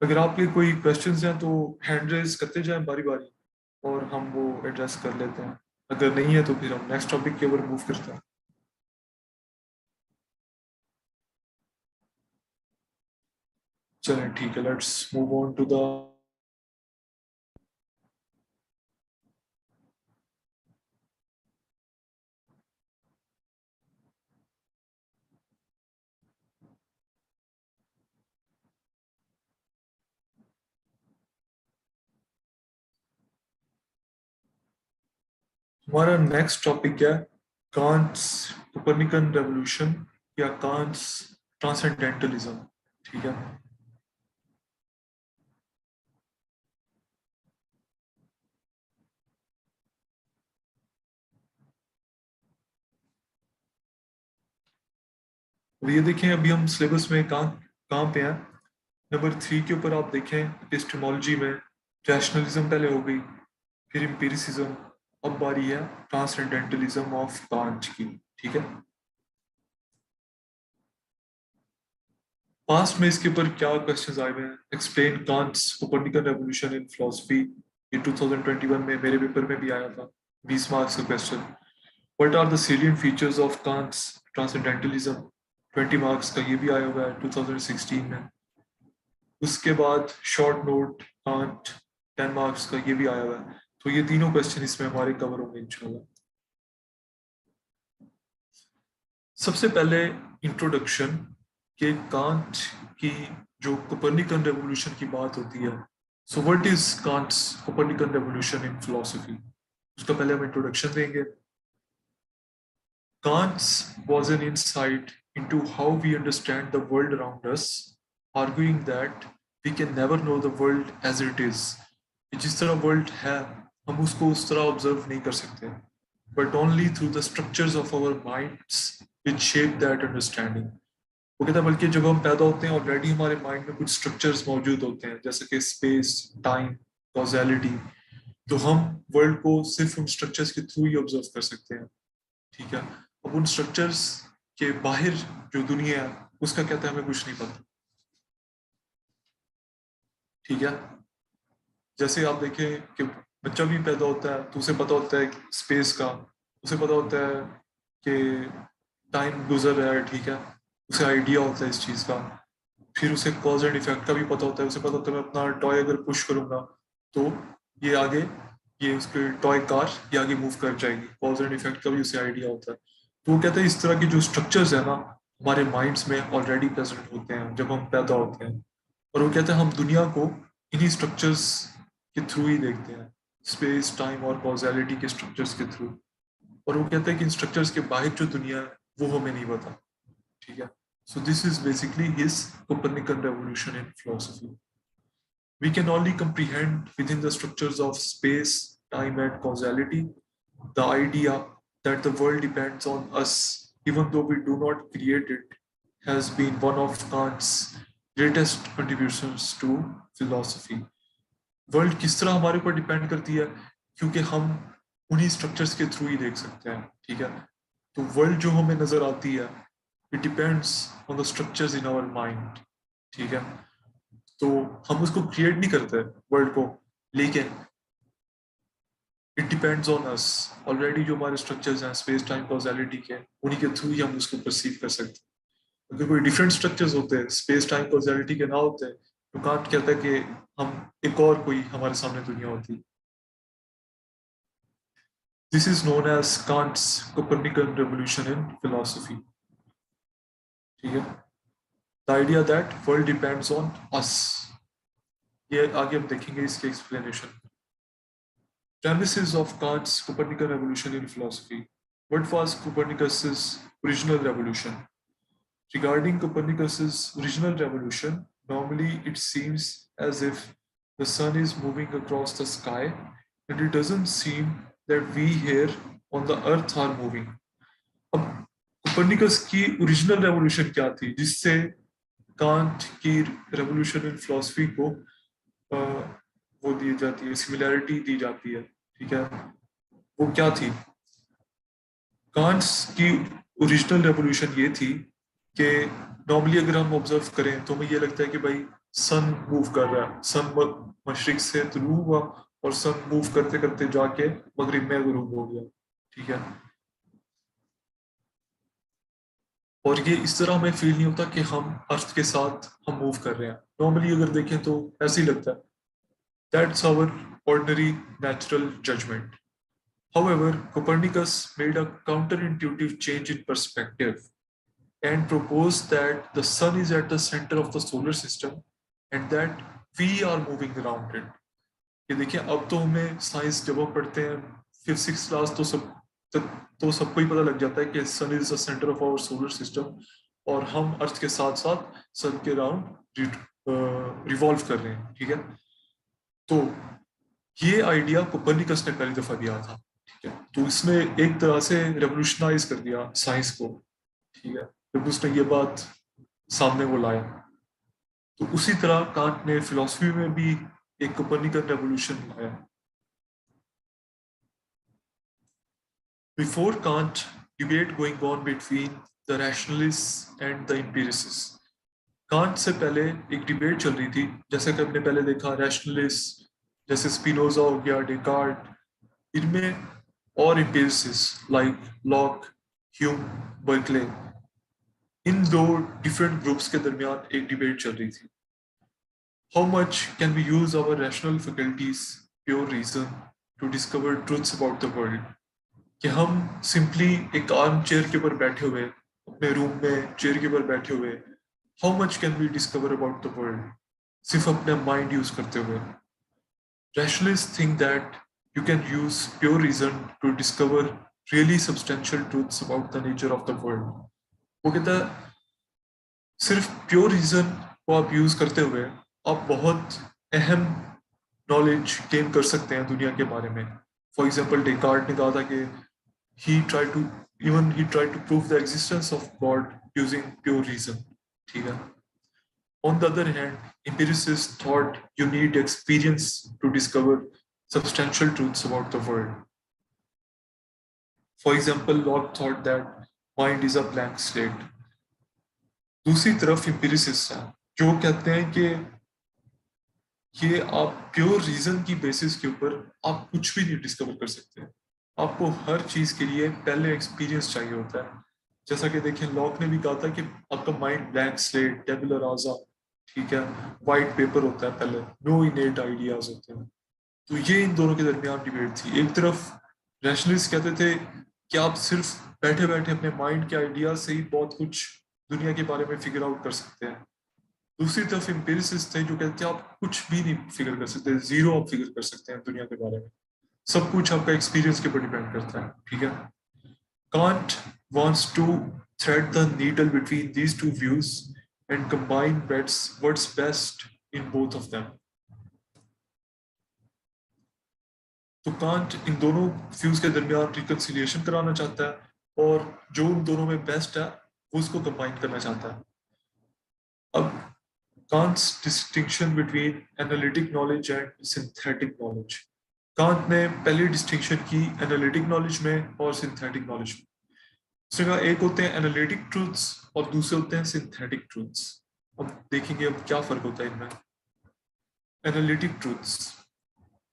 अगर आपके कोई क्वेश्चंस हैं तो हैंड रेज करते जाएं बारी बारी और हम वो एड्रेस कर लेते हैं। अगर नहीं है तो फिर हम नेक्स्ट टॉपिक के ऊपर मूव करते हैं। चलें ठीक है, let's move on to the. हमारा नेक्स्ट टॉपिक है कांट्स कोपर्निकन रेवोल्यूशन या कांट्स ट्रांसेंडेंटलिज्म। ठीक है। अब ये देखें, अभी हम सिलेबस में कहाँ कहाँ पे हैं। नंबर 3 के ऊपर आप देखें, एपिस्टेमोलॉजी में रैशनलिज्म पहले हो गई, फिर एम्पिरिसिज्म, अब बारी है ट्रांसेंडेंटलिज्म ऑफ कांट की। ठीक है, पास्ट में इसके ऊपर क्या क्वेश्चंस आए हुए हैं। Explain Kant's Copernican revolution in philosophy, ये 2021 में मेरे पेपर में भी आया था, 20 मार्क्स का question. What are the salient features of Kant's transcendentalism, 20 marks का ये भी आया हुआ है 2016 में। उसके बाद शॉर्ट नोट कांट, 10 मार्क्स का ये भी आया हुआ है। तो ये तीनों क्वेश्चन इसमें हमारे कवर होंगे इंशाल्लाह। सबसे पहले इंट्रोडक्शन के कांट की जो कोपर्निकन रेवोल्यूशन की बात होती है। So what is Kant's Copernican revolution in philosophy, उसका पहले हम इंट्रोडक्शन देंगे। Kant's was an insight into how we understand the world around us, arguing that we can never know the world as it is. जिस तरह world है हम उसको उस तरह ऑब्जर्व नहीं कर सकते, but only through the structures of our minds which shape that understanding. वो कहता है बल्कि जब हम पैदा होते हैं ऑलरेडी हमारे माइंड में कुछ स्ट्रक्चर्स मौजूद होते हैं, जैसे कि स्पेस, टाइम, कॉजेलिटी। तो हम वर्ल्ड को सिर्फ उन स्ट्रक्चर्स के थ्रू ही ऑब्जर्व कर सकते हैं। ठीक है, अब उन स्ट्रक्चर्स के बाहर जो दुनिया है उसका कहता है हमें कुछ नहीं पता। ठीक है, जैसे आप देखें कि बच्चा भी पैदा होता है तो उसे पता होता है स्पेस का, उसे पता होता है कि टाइम गुजर रहा है। ठीक है, उसे आइडिया होता है इस चीज़ का। फिर उसे कॉज एंड इफेक्ट का भी पता होता है, उसे पता होता है मैं अपना टॉय अगर पुश करूंगा तो ये आगे, ये उसके टॉय कार ये आगे मूव कर जाएगी। कॉज एंड इफेक्ट का भी उसे आइडिया होता है। तो वो कहते हैं इस तरह के जो स्ट्रक्चर्स है ना हमारे माइंड्स में ऑलरेडी प्रेजेंट होते हैं जब हम पैदा होते हैं। और वो कहते हैं हम दुनिया को इन्हीं स्ट्रक्चर्स के थ्रू ही देखते हैं, स्पेस, टाइम और कॉजेलिटी के स्ट्रक्चर्स के थ्रू। और वो कहते हैं कि इन स्ट्रक्चर्स के बाहर जो दुनिया है वो हमें नहीं पता। ठीक है, so this is basically his Copernican revolution in philosophy. We can only comprehend within the structures of space, time, and causality the idea that the world depends on us, even though we do not create it, has been one of Kant's greatest contributions to philosophy. World किस तरह हमारे ऊपर depend करती है, क्योंकि हम उन्हीं structures के थ्रू ही देख सकते हैं। ठीक है, तो वर्ल्ड जो हमें नजर आती है it depends on the structures in our mind. ठीक है, तो हम उसको क्रिएट नहीं करते वर्ल्ड को, लेकिन it depends on us. Already जो हमारे स्ट्रक्चर्स हैं स्पेस, टाइम, कॉजेलिटी के, उन्हीं के थ्रू ही हम उसको परसीव कर सकते हैं। अगर कोई डिफरेंट स्ट्रक्चर्स होते हैं स्पेस, टाइम, कॉजेलिटी के ना होते तो कांट कहता है कि हम एक और कोई हमारे सामने दुनिया होती। This is known as Kant's Copernican revolution in philosophy. ठीक है, the idea that world depends on us, ये आगे हम देखेंगे इसके explanation। Premises of Kant's Copernican revolution in philosophy. What was Copernicus's original revolution? Regarding Copernicus's original revolution, normally it seems as if the sun is moving across the sky, and it doesn't seem that we here on the earth are moving. अब Copernicus की original revolution क्या थी जिससे can't की revolution in philosophy को वो दी जाती है, सिमिलैरिटी दी जाती है। ठीक है, वो क्या थी? कांट्स की ओरिजिनल रेवोल्यूशन ये थी कि नॉर्मली अगर हम ऑब्जर्व करें तो हमें ये लगता है कि भाई सन मूव कर रहा है, सन मशरिक से तुलू हुआ और सन मूव करते करते जाके मगरिब में गुरूब हो गया। ठीक है, और ये इस तरह हमें फील नहीं होता कि हम अर्थ के साथ हम मूव कर रहे हैं। नॉर्मली अगर देखें तो ऐसे ही लगता है। That's our ordinary natural judgement. However, Copernicus made a counterintuitive change in perspective and proposed that the sun is at the center of the solar system and that we are moving around it. ये देखिए, अब तो हमें science जब हम पढ़ते हैं 5th-6th class तो सबको ही पता लग जाता है कि sun is the centre of our solar system और हम अर्थ के साथ साथ सन के अराउंड रिवॉल्व कर रहे हैं। ठीक है, तो ये आइडिया कोपर्निकस ने पहली दफा दिया था। ठीक है, तो इसने एक तरह से रेवोल्यूशनाइज कर दिया साइंस को। ठीक है, जब उसने ये बात सामने वो लाया। तो उसी तरह कांट ने फिलॉसफी में भी एक कोपर्निकन रेवोल्यूशन लाया। Before Kant, debate going on between the rationalists and the empiricists. Can't say पहले एक डिबेट चल रही थी, जैसे कि हमने पहले देखा रैशनलिस्ट जैसे स्पिनोजा हो गया, डेकार्ट, इनमें, और एम्पिरिसिस्ट लाइक लॉक, ह्यूम, बर्कले, इन दो डिफरेंट ग्रुप्स के दरमियान एक डिबेट चल रही थी। How much can we use our rational faculties, pure reason to discover truths about the world? कि हम सिंपली एक आर्म चेयर के ऊपर बैठे हुए, अपने रूम में चेयर के ऊपर बैठे हुए, how much can we discover about the world सिर्फ अपने माइंड यूज करते हुए? Rationalists think that you can use pure reason to discover really substantial truths about the nature of the world. वो कहता है सिर्फ प्योर रीजन को आप यूज करते हुए आप बहुत अहम नॉलेज गेन कर सकते हैं दुनिया के बारे में। फॉर एग्जाम्पल डेकार्ट ने कहा था कि he tried to prove the existence of God using pure reason. ठीक है। On the other hand, empiricists thought you need experience to discover substantial truths about the world. For example, Locke thought that mind is a blank slate. दूसरी तरफ empiricists हैं जो कहते हैं कि ये आप प्योर रीजन की बेसिस के ऊपर आप कुछ भी नहीं डिस्कवर कर सकते। आपको हर चीज के लिए पहले एक्सपीरियंस चाहिए होता है। जैसा कि देखें, लॉक ने भी कहा था कि आपका माइंड ब्लैंक स्लेट, टेबुला राजा, ठीक है, वाइट पेपर होता है, पहले नो इनेट आइडियाज होते हैं। तो ये इन दोनों के दरमियान डिबेट थी। एक तरफ रैशनलिस्ट कहते थे कि आप सिर्फ बैठे बैठे अपने माइंड के आइडियाज से ही बहुत कुछ दुनिया के बारे में फिगर आउट कर सकते हैं। दूसरी तरफ एम्पिरिसिस्ट थे जो कहते हैं आप कुछ भी नहीं फिगर कर सकते, जीरो आप फिगर कर सकते हैं दुनिया के बारे में, सब कुछ आपका एक्सपीरियंस के ऊपर डिपेंड करता है। ठीक है। Kant wants to thread the needle between these two views and combine what's best in both of them. तो कांट इन दोनों व्यूज के दरमियान रिकंसिलिएशन कराना चाहता है और जो उन दोनों में बेस्ट है वो उसको कंबाइन करना चाहता है। अब Kant's distinction between analytic knowledge and synthetic knowledge. Can't ने पहली डिस्टिंक्शन की एनालिटिक नॉलेज में और सिंथेटिक नॉलेज में। उसने कहा एक होते हैं एनालिटिक ट्रूथ्स और दूसरे होते हैं सिंथेटिक ट्रूथ्स। अब देखेंगे अब क्या फर्क होता है इनमें। Analytic truths,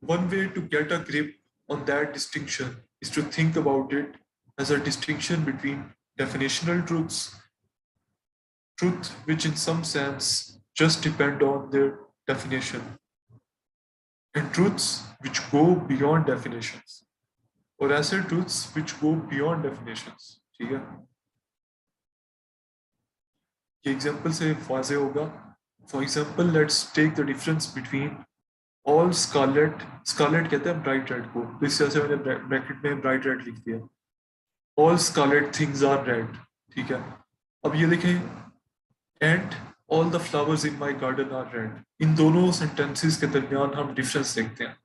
one way to get a grip on that distinction is to think about it as a distinction between definitional truths, truth which in some sense just depend on their definition, and truths which go beyond definitions, और ऐसे truths which go beyond definitions। ठीक है, ये example से वाजे होगा। For example let's take the difference between all scarlet, scarlet कहते हैं ब्राइट रेड को, तो इस तरह से मैंने ब्रैकेट में ब्राइट रेड लिख दिया। All scarlet things are red. ठीक है, अब ये देखें and all the flowers in my garden are red. इन दोनों सेंटेंसेस के दरमियान हम डिफरेंस देखते हैं।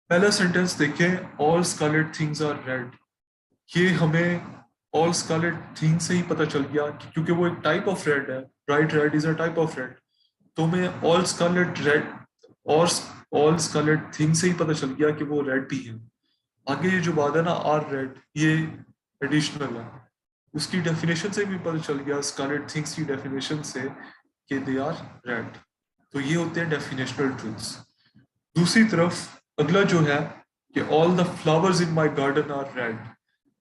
पहला सेंटेंस देखें, all scarlet things are red, ये हमें ऑल स्कारलेट थिंग से ही पता चल गया क्योंकि वो एक टाइप ऑफ रेड है, bright red is a type of red. तो हमें ऑल स्कारलेट रेड और ऑल स्कारलेट थिंग से ही पता चल गया कि वो रेड भी है। आगे ये जो बात है ना आर रेड, ये एडिशनल है, उसकी डेफिनेशन से भी पता चल गया, स्कारलेट थिंग्स की डेफिनेशन से, कि दे आर रेड। तो ये होते हैं डेफिनेशनल ट्रूथ्स। दूसरी तरफ अगला जो है कि all the flowers in my garden are red,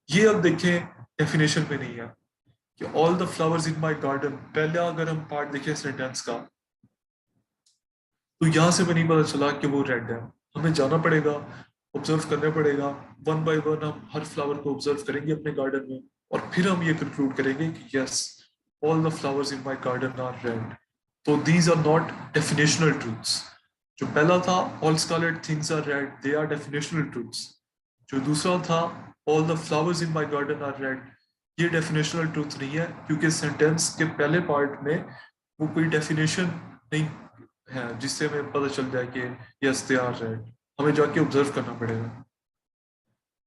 ये अब देखें डेफिनेशन में नहीं है कि all the flowers in my garden, पहले अगर हम पार्ट देखें सेंटेंस का तो यहां से भी नहीं पता चला कि वो रेड है। हमें जाना पड़ेगा, ऑब्जर्व करना पड़ेगा, वन बाय वन हम हर फ्लावर को ऑब्जर्व करेंगे अपने गार्डन में और फिर हम ये कंक्लूड करेंगे कि yes all the flowers in my garden are red. तो these are not definitional truths. जो पहला था all scarlet things are red, they are definitional truths. जो दूसरा था all the flowers in my garden are red, ये definitional truth नहीं है क्योंकि सेंटेंस के पहले पार्ट में वो कोई डेफिनेशन नहीं है जिससे हमें पता चल जाए कि यस दे आर रेड। हमें जाके ऑब्जर्व करना पड़ेगा।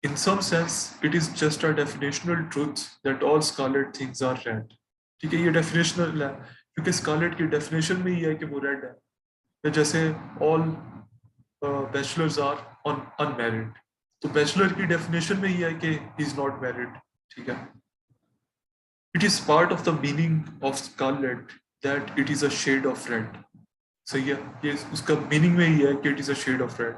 In some sense, it is just a definitional truth that all scarlet things are red. ठीक है, ये डेफिनेशनल है क्योंकि स्कारलेट की डेफिनेशन में ही है कि वो रेड है। या जैसे ऑल बैचलर्स आर अनमैरिड, तो बैचलर की डेफिनेशन में ही है कि ही इज नॉट मैरिड। ठीक है, it is part of the meaning of scarlet that it is a shade of red. सही है, ये उसका मीनिंग में ही है कि it is a shade of red,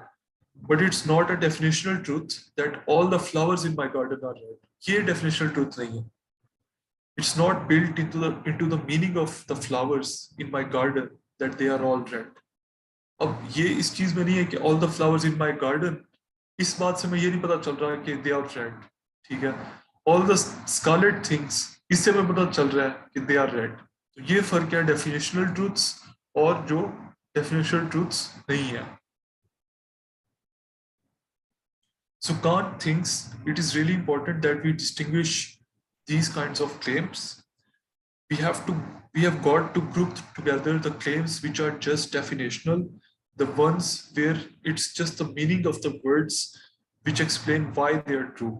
but it's not a definitional truth that all the flowers in my garden are red. ये definitional truth नहीं है। It's not built into the meaning of the flowers in my garden that they are all red. अब ये इस चीज में नहीं है कि all the flowers in my garden, इस बात से मैं ये नहीं पता चल रहा है कि they are red। ठीक है, all the scarlet things, इससे मैं पता चल रहा है कि they are red। तो ये फर्क है डेफिनेशनल ट्रूथ्स और जो डेफिनेशनल ट्रूथ्स नहीं है। So Kant thinks it is really important that we distinguish these kinds of claims. We have got to group together the claims which are just definitional, the ones where it's just the meaning of the words which explain why they are true,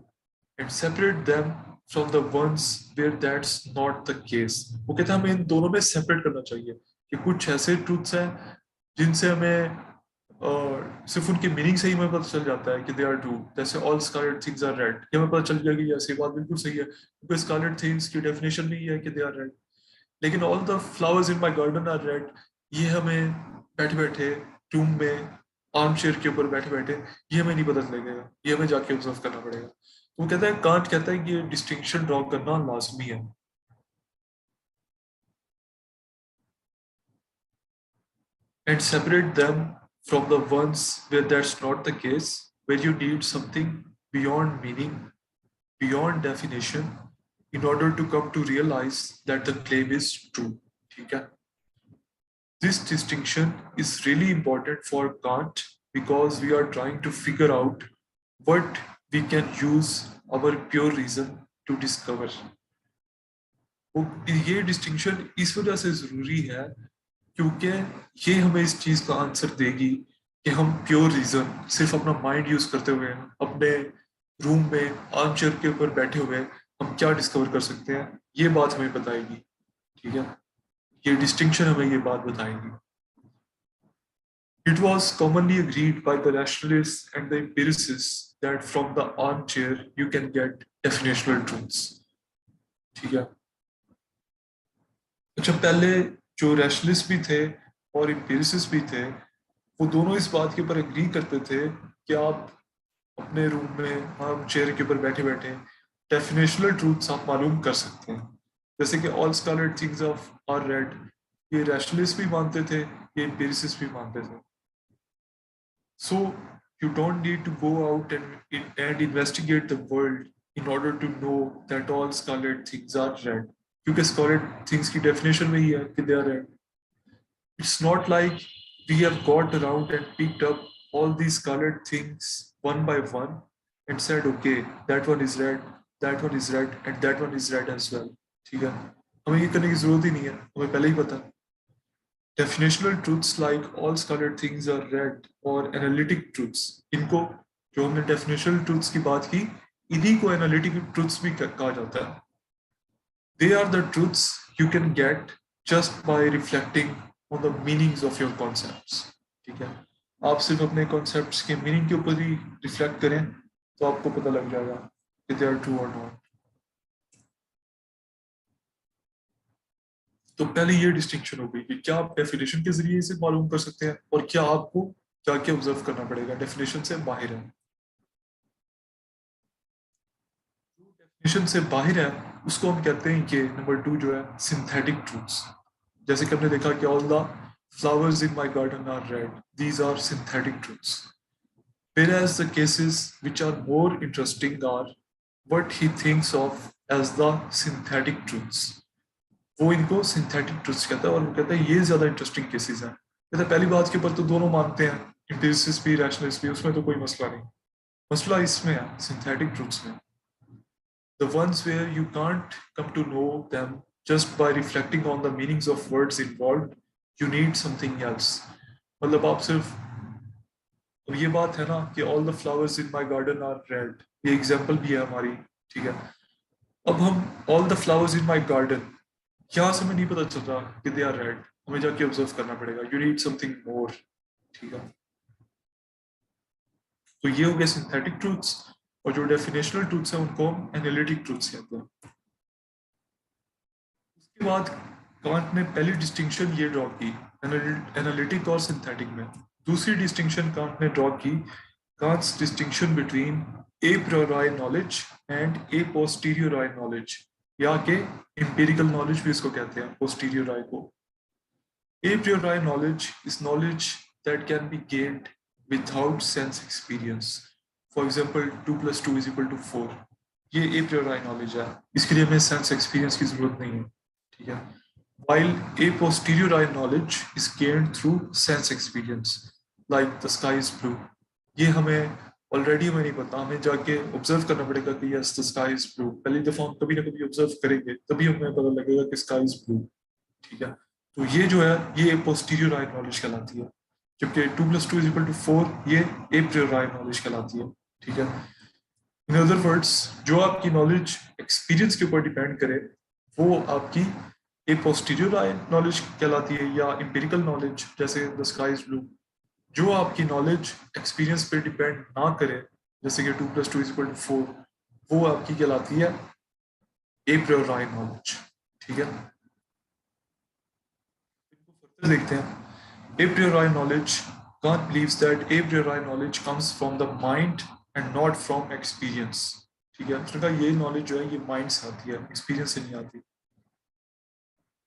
and separate them from the ones where that's not the case. वो कहता है हमें इन दोनों में separate करना चाहिए कि कुछ ऐसे ट्रूथ्स हैं जिनसे हमें सिर्फ उनके मीनिंग से ही हमें पता चल जाता है कि दे आर ट्रू, जैसे all scarlet things are red, ये हमें पता चल गया कि ऐसी बात बिल्कुल सही है क्योंकि स्कारलेट थिंग्स की डेफिनेशन में ही है कि दे आर रेड। लेकिन all the flowers in my garden are red, ये हमें बैठे बैठे रूम में आर्म चेयर के ऊपर बैठे बैठे ये हमें नहीं पता चलेगा, ये हमें जाके ऑब्जर्व करना पड़ेगा। तो वो कहता है, कांट कहता है कि ये डिस्टिंक्शन ड्रॉ करना लाजमी है। And separate them from the ones where that's not the case, where you need something beyond meaning, beyond definition in order to come to realize that the claim is true. ठीक है, this distinction is really important for Kant because we are trying to figure out what we can use our pure reason to discover. ये distinction इस वजह से जरूरी है क्योंकि ये हमें इस चीज का आंसर देगी कि हम प्योर रीजन सिर्फ अपना माइंड यूज करते हुए अपने रूम में आर्म चेयर के ऊपर बैठे हुए हम क्या डिस्कवर कर सकते हैं, ये बात हमें बताएगी। ठीक है, ये डिस्टिंक्शन हमें ये बात बताएगी। It was commonly agreed by the rationalists and the empiricists that from the armchair you can get definitional truths. ठीक है, अच्छा पहले जो रैशनलिस्ट भी थे और एम्पिरिसिस्ट भी थे वो दोनों इस बात के ऊपर एग्री करते थे कि आप अपने रूम में आर्म चेयर के ऊपर बैठे बैठे डेफिनेशनल ट्रूथ्स आप मालूम कर सकते हैं, जैसे कि all scarlet things of are red, ये रैशनलिस्ट भी मानते थे, ये एम्पिरिसिस्ट भी मानते थे। So you don't need to go out and investigate the world in order to know that all scarlet things are red. क्योंकि scarlet things की definition में ही है कि they are red. It's not like we have got around and picked up all these scarlet things one by one and said, okay, that one is red, that one is red, and that one is red as well. ठीक है, हमें ये करने की जरूरत ही नहीं है, हमें पहले ही पता है। Definitional truths like all scarlet things are red or analytic truths, इनको जो हमने definitional truths की बात की, इन्हीं को analytic truths भी कहा जाता है। They are the truths you can get just by reflecting on the meanings of your concepts. ठीक है, आप सिर्फ अपने concepts के meaning के ऊपर ही reflect करें तो आपको पता लग जाएगा कि they are true or not. तो पहले ये डिस्टिंक्शन हो गई कि क्या आप डेफिनेशन के जरिए इसे मालूम कर सकते हैं और क्या आपको क्या क्या ऑब्जर्व करना पड़ेगा डेफिनेशन से बाहर है। डेफिनेशन से बाहर है उसको हम कहते हैं कि नंबर 2 जो है सिंथेटिक ट्रूथ्स। जैसे कि हमने देखा कि all the flowers in my garden are red, these are synthetic truths, whereas the cases which are more interesting are what he thinks of as the synthetic truths. वो इनको synthetic truths कहता है और वो कहता है ये ज्यादा इंटरेस्टिंग केसेस हैं। कहता है पहली बात के ऊपर तो दोनों मानते हैं, एम्पिरिसिस्ट भी रैशनलिस्ट भी, उसमें तो कोई मसला नहीं, मसला इसमें है सिंथेटिक ट्रूथ्स में, the ones where you can't come to know them just by reflecting on the meanings of words involved, you need something else. मतलब आप सिर्फ, अब ये बात है ना कि all the flowers in my garden are red, ये एग्जांपल भी है हमारी। ठीक है, अब हम all the flowers in my garden, यहाँ से हमें नहीं पता चल रहा कि दे आर रेड, हमें जाके ऑब्जर्व करना पड़ेगा, यू नीड समथिंग मोर। ठीक है, तो ये हो गया सिंथेटिक ट्रूथ्स, और जो डेफिनेशनल ट्रूथ्स हैं उनको हम एनालिटिक ट्रूथ्स कहते हैं। उसके बाद कांट ने पहली डिस्टिंक्शन ये ड्रॉ की एनालिटिक और सिंथेटिक में। दूसरी डिस्टिंक्शन कांट ने ड्रॉ की, Kant's distinction between a priori knowledge and a posteriori knowledge, या के इंपेरिकल नॉलेज भी इसको कहते हैं, पोस्टीरियोरी को। A priori knowledge is knowledge that can be gained without sense experience. For example, 2 plus 2 is equal to 4. ये a priori knowledge है, इसके लिए हमें sense experience की जरूरत नहीं है। ठीक है, while a posteriori knowledge is gained through sense experience, like the sky is blue. ये हमें ऑलरेडी हमें नहीं पता, हमें जाके ऑब्जर्व करना पड़ेगा कि yes the sky is blue. पहली दफा हम कभी ना कभी ऑब्जर्व करेंगे, तभी हमें पता लगेगा कि स्काई इज ब्लू। ठीक है, तो ये जो है ये पोस्टीरियर आई नॉलेज कहलाती है, जबकि 2 plus 2 is equal to 4 ये ए प्रियोरी नॉलेज कहलाती है। ठीक है, इन अदर वर्ड्स जो आपकी नॉलेज एक्सपीरियंस के ऊपर डिपेंड करे वो आपकी ए पोस्टीरियर आई नॉलेज कहलाती है, या एम्पिरिकल नॉलेज जैसे द स्काई इज ब्लू। जो आपकी नॉलेज एक्सपीरियंस पे डिपेंड ना करे, जैसे कि 2 plus 2 is equal to 4, वो आपकी कहलाती है ए प्रियोरी नॉलेज। ठीक है, देखते हैं। A priori knowledge, Kant believes that a priori knowledge comes from the mind and not from experience. ठीक है, उसने कहा ये नॉलेज जो है ये माइंड से आती है, एक्सपीरियंस से नहीं आती।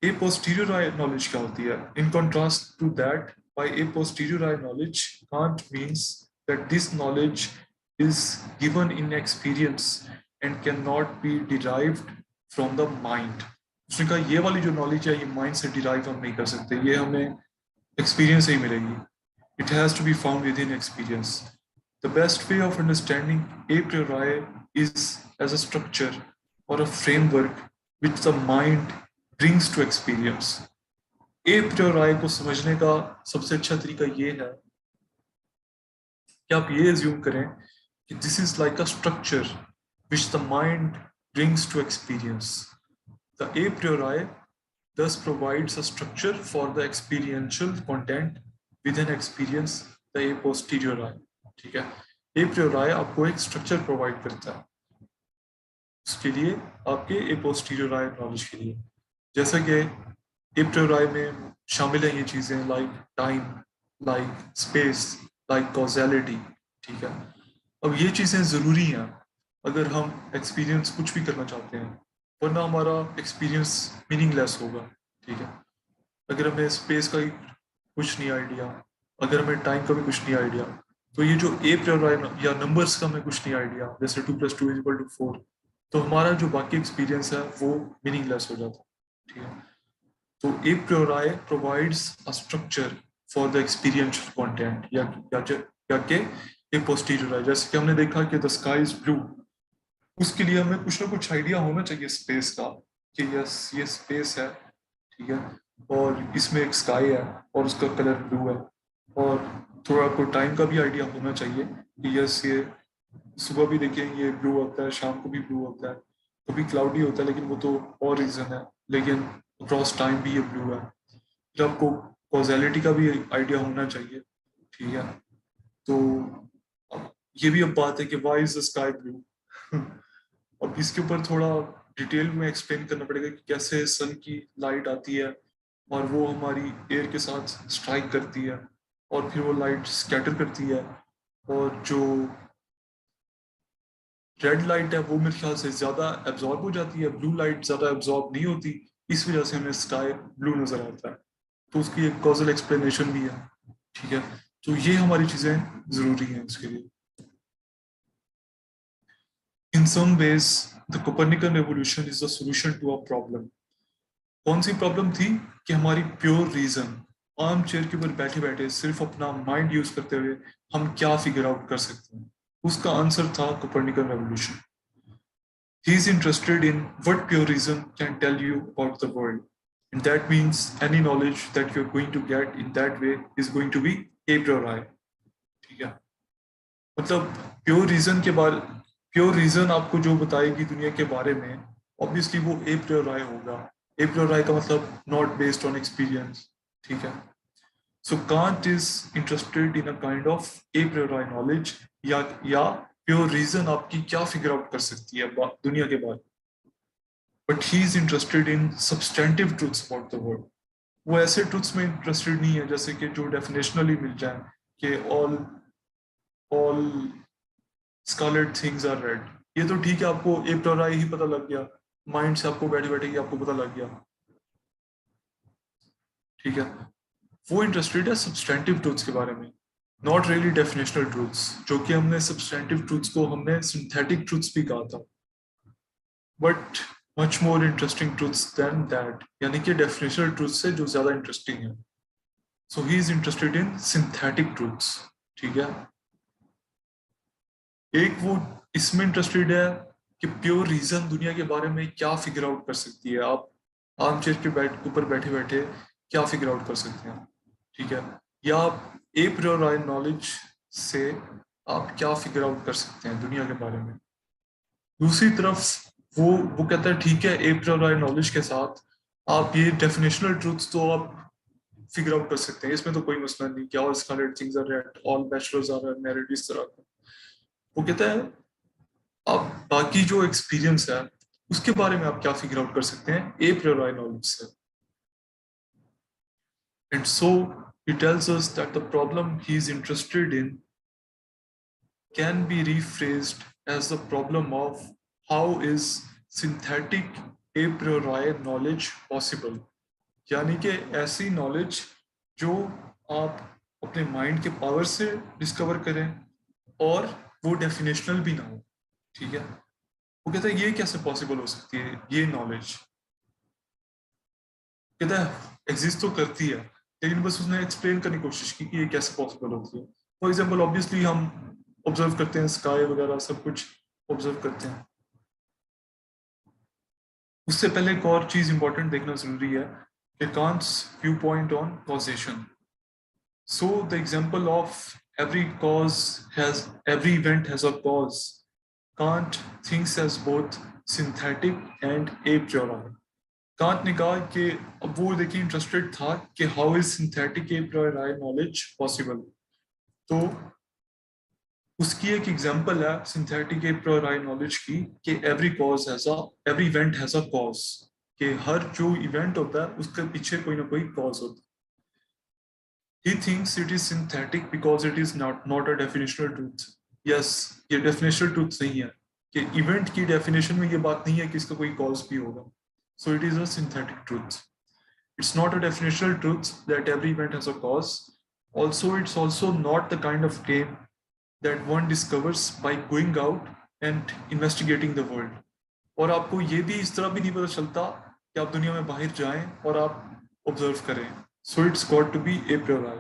A posteriori knowledge क्या होती है? In contrast to that, by a posteriori knowledge, Kant means that this knowledge is given in experience and cannot be derived from the mind. उसने कहा ये वाली जो नॉलेज है ये माइंड से डिराइव हम नहीं कर सकते, ये हमें एक्सपीरियंस से ही मिलेगी। It has to be found within experience. The best way of understanding a priori is as a structure or a framework which the mind brings to experience. A priori को समझने का सबसे अच्छा तरीका ये है कि आप ये assume करें कि this is like a structure which the mind brings to experience. The a priori thus provides a structure for the experiential content within experience, the a posteriori. ठीक है, a priori आपको एक स्ट्रक्चर प्रोवाइड करता है उसके लिए, आपके a posteriori knowledge के लिए। जैसा कि a priori में शामिल है ये चीजें like time, like space, like causality. ठीक है, अब ये चीजें जरूरी हैं अगर हम एक्सपीरियंस कुछ भी करना चाहते हैं, वरना हमारा एक्सपीरियंस मीनिंगलेस होगा। ठीक है, अगर हमें स्पेस का कुछ नहीं आइडिया, अगर हमें टाइम का भी कुछ नहीं आइडिया, तो ये जो ए प्रियोरी या नंबर्स का हमें कुछ नहीं आइडिया, जैसे 2 plus 2 is equal to 4, तो हमारा जो बाकी एक्सपीरियंस है वो मीनिंगलेस हो जाता है। ठीक है, तो a priori provides a structure for the experiential content, या के ए पोस्टीरियर। जैसे कि हमने देखा कि द स्काई इज ब्लू, उसके लिए हमें कुछ ना कुछ आइडिया होना चाहिए स्पेस का कि यस ये स्पेस है। ठीक है, और इसमें एक स्काई है और उसका कलर ब्लू है, और थोड़ा आपको टाइम का भी आइडिया होना चाहिए कि यस ये सुबह भी देखिए ये ब्लू होता है, शाम को भी ब्लू होता है, कभी क्लाउडी होता है लेकिन वो तो और रीजन है, लेकिन अक्रॉस टाइम भी ये ब्लू है। फिर आपको कॉजेलिटी का भी आइडिया होना चाहिए। ठीक है, तो ये भी अब बात है कि why is the sky blue. अब इसके ऊपर थोड़ा डिटेल में एक्सप्लेन करना पड़ेगा कि कैसे सन की लाइट आती है और वो हमारी एयर के साथ स्ट्राइक करती है और फिर वो लाइट स्कैटर करती है, और जो रेड लाइट है वो मेरे ख्याल से ज्यादा एब्जॉर्ब हो जाती है, ब्लू लाइट ज्यादा एब्जॉर्ब नहीं होती, इस वजह से हमें स्काई ब्लू नजर आता है। तो उसकी एक कॉजल एक्सप्लेनेशन भी है। ठीक है, तो ये हमारी चीजें जरूरी हैं इसके लिए। In some ways, the Copernican revolution is the solution to a problem. कौन सी प्रॉब्लम थी कि हमारी प्योर रीजन, आर्म चेयर के ऊपर बैठे बैठे सिर्फ अपना माइंड यूज करते हुए हम क्या फिगर आउट कर सकते हैं, उसका आंसर था Copernican revolution. He is interested in what pure reason can tell you about the world, and that means any knowledge that you're going to get in that way is going to be a priori. ठीक है, मतलब pure reason आपको जो बताएगी दुनिया के बारे में, ऑब्वियसली वो ए प्रियोरी होगा। ए priori का मतलब not based on experience, ठीक है. So Kant is interested in a kind of a priori knowledge या pure reason आपकी क्या figure out कर सकती है दुनिया के बारे में. But he is interested in substantive truths about the world. वो ऐसे truths में interested नहीं है जैसे कि जो definitionally मिल जाए कि all scarlet things are red. ये तो ठीक है, आपको a priori ही पता लग गया, माइंड से आपको बैठे बैठे ही आपको पता लग गया, ठीक है. वो इंटरेस्टेड है सब्सटेंटिव ट्रूथ्स के बारे में, नॉट रियली डेफिनेशनल ट्रूथ्स, जो कि हमने सब्सटेंटिव ट्रूथ्स को हमने सिंथेटिक ट्रूथ्स भी कहा था, but much more interesting truths than that, यानी कि डेफिनेशनल ट्रूथ्स से जो ज्यादा इंटरेस्टिंग है. So he is interested in synthetic truths, ठीक है. एक वो इसमें इंटरेस्टेड है कि प्योर रीजन दुनिया के बारे में क्या फिगर आउट कर सकती है. आप आर्म चेयर के ऊपर बैठे बैठे क्या फिगर आउट कर सकते हैं, ठीक है. या आप ए प्रियोरी नॉलेज से आप क्या फिगर आउट कर सकते हैं दुनिया के बारे में. दूसरी तरफ वो कहता है ठीक है, ए प्रियोरी नॉलेज के साथ आप ये डेफिनेशनल ट्रूथ्स तो आप फिगर आउट कर सकते हैं, इसमें तो कोई मसला नहीं कि all scarlet things are red, all bachelors are married, इस तरह का. वो कहता है आप बाकी जो एक्सपीरियंस है उसके बारे में आप क्या फिगर आउट कर सकते हैं ए प्रियोरी नॉलेज से. And so he tells us that the problem he is interested in can be rephrased as the problem of how is synthetic a priori knowledge possible. यानी कि ऐसी नॉलेज जो आप अपने माइंड के पावर से discover करें और वो डेफिनेशनल भी ना हो, ठीक है. वो कहता है ये कैसे पॉसिबल हो सकती है, ये नॉलेज. कहता है एग्जिस्ट तो करती है, लेकिन बस उसने एक्सप्लेन करने की कोशिश की कि ये कैसे पॉसिबल होती है. फॉर एग्जांपल ऑब्वियसली हम ऑब्जर्व करते हैं, स्काई वगैरह सब कुछ ऑब्जर्व करते हैं. उससे पहले एक और चीज इंपॉर्टेंट देखना जरूरी है कि Kant's view point on causation. So the example of every event has a cause. Kant thinks as both synthetic and a priori. Can't ने कहा कि अब वो देखिए इंटरेस्टेड था कि how is synthetic A प्रायोरी knowledge possible. तो उसकी एक एग्जांपल है सिंथेटिक ए प्रायोरी नॉलेज की कि every event has a cause, कि हर जो इवेंट होता है उसके पीछे कोई ना कोई कॉज होता है. He thinks it is synthetic because it is not a definitional truth. Yes, ये definitional truth नहीं है कि इवेंट की डेफिनेशन में ये बात नहीं है कि इसका कोई कॉज भी होगा. So it is a synthetic truth. It's not a definitional truth that every event has a cause. Also, it's also not the kind of claim that one discovers by going out and investigating the world. और आपको ये भी इस तरह भी नहीं पता चलता कि आप दुनिया में बाहर जाएं और आप ऑब्जर्व करें. So it's got to be a priori.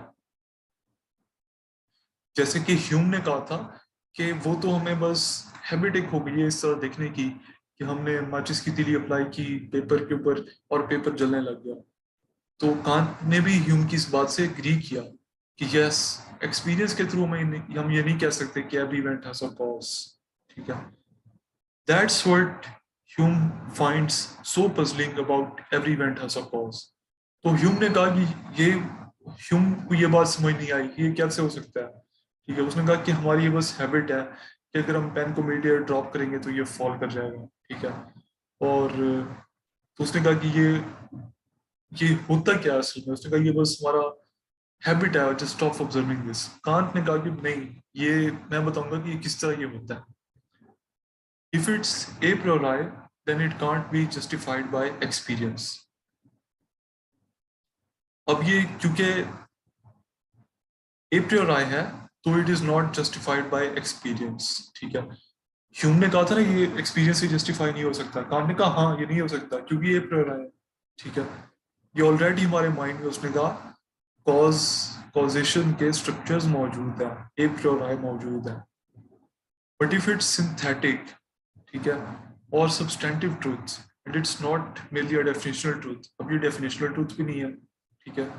जैसे कि ह्यूम ने कहा था कि वो तो हमें बस हैबिट एक हो गई है इस तरह देखने की कि हमने माचिस की तीली अप्लाई की पेपर के ऊपर और पेपर जलने लग गया. तो कांट ने भी ह्यूम की इस बात से एग्री किया कि यस, एक्सपीरियंस के थ्रू हम ये नहीं कह सकते कि every event has a cause, ठीक है. That's what Hume finds so puzzling about every event has a cause. तो ह्यूम ने कहा कि ये ह्यूम को ये बात समझ नहीं आई, ये कैसे हो सकता है, ठीक है. उसने कहा कि हमारी ये बस हैबिट है कि अगर हम पेन को मिड एयर ड्रॉप करेंगे तो ये फॉल कर जाएगा, ठीक है. और तो उसने कहा कि ये होता क्या है असल में. उसने कहा ये बस हमारा हैबिट है, just of observing this. Can't ने कहा कि नहीं, ये मैं बताऊंगा कि ये किस तरह ये होता है. If it's a priori then it can't be justified by experience. अब ये क्योंकि ए प्रियोरी है तो it is not justified by experience, ठीक है. ह्यूम ने कहा था ना ये एक्सपीरियंस से जस्टिफाई नहीं हो सकता. कांट ने कहा हाँ ये नहीं हो सकता क्योंकि ए प्रियोरी है, ठीक है. ये ऑलरेडी हमारे माइंड में उसने कहा कॉजेशन के स्ट्रक्चर्स मौजूद है, ए प्रियोरी मौजूद है. बट इफ इट्स सिंथेटिक, ठीक है, और substantive truth and it's not merely a definitional truth. अब ये डेफिनेशनल ट्रूथ भी नहीं है, ठीक है.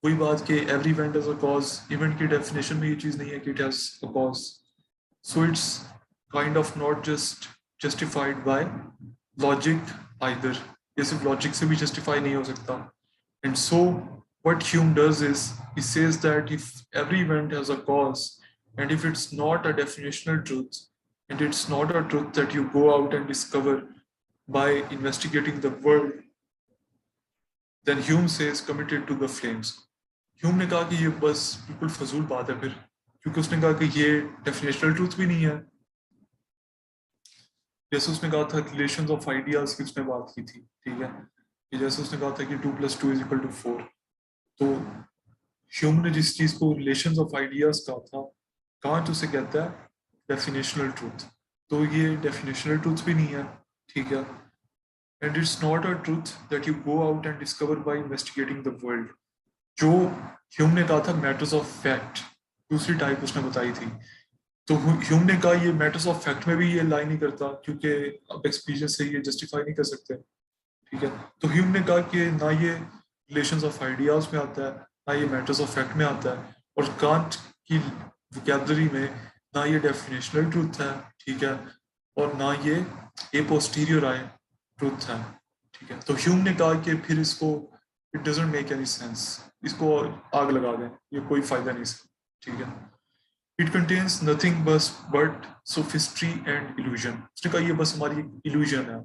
वही बात कि every event has a cause, event की डेफिनेशन में ये चीज नहीं है कि it has a cause. So it's kind of not just justified by logic either. ये सिर्फ लॉजिक से भी जस्टिफाई नहीं हो सकता. And so what Hume does is he says that if every event has a cause, and if it's not a definitional truth, and it's not a truth that you go out and discover by investigating the world, then Hume says committed to the flames. Hume ने कहा कि ये बस बिल्कुल फजूल बात है फिर, क्योंकि उसने कहा कि ये डेफिनेशनल ट्रूथ भी नहीं है. जैसे उसने कहा था रिलेशंस ऑफ आइडियाज की उसने बात की थी, ठीक है, कि जैसे उसने कहा था कि 2+2 = 4. तो ह्यूम ने जिस चीज को रिलेशंस ऑफ आइडियाज कहा था, कांट उसे कहता है डेफिनेशनल ट्रूथ. तो ये डेफिनेशनल ट्रूथ भी नहीं है, ठीक है. And it's not a truth that you go out and discover by investigating the world. जो ह्यूम ने कहा था मैटर्स ऑफ फैक्ट, दूसरी टाइप उसने बताई थी. तो ह्यूम ने कहा ये मैटर्स ऑफ फैक्ट में भी ये लाई नहीं करता, क्योंकि अब एक्सपीरियंस से ये जस्टिफाई नहीं कर सकते, ठीक है. तो ह्यूम ने कहा कि ना ये रिलेशंस ऑफ आइडियाज में आता है, ना ये मैटर्स ऑफ फैक्ट में आता है, और कांट की वोकैबुलरी में ना ये डेफिनेशनल ट्रूथ है, ठीक है, और ना ये ए पोस्टीरियर आए ट्रूथ है, ठीक है. तो ह्यूम ने कहा कि फिर इसको it doesn't make any sense, इसको आग लगा दें, ये कोई फायदा नहीं इसका, ठीक है. It contains nothing but sophistry and illusion. उसने कहा ये बस हमारी इल्यूजन है.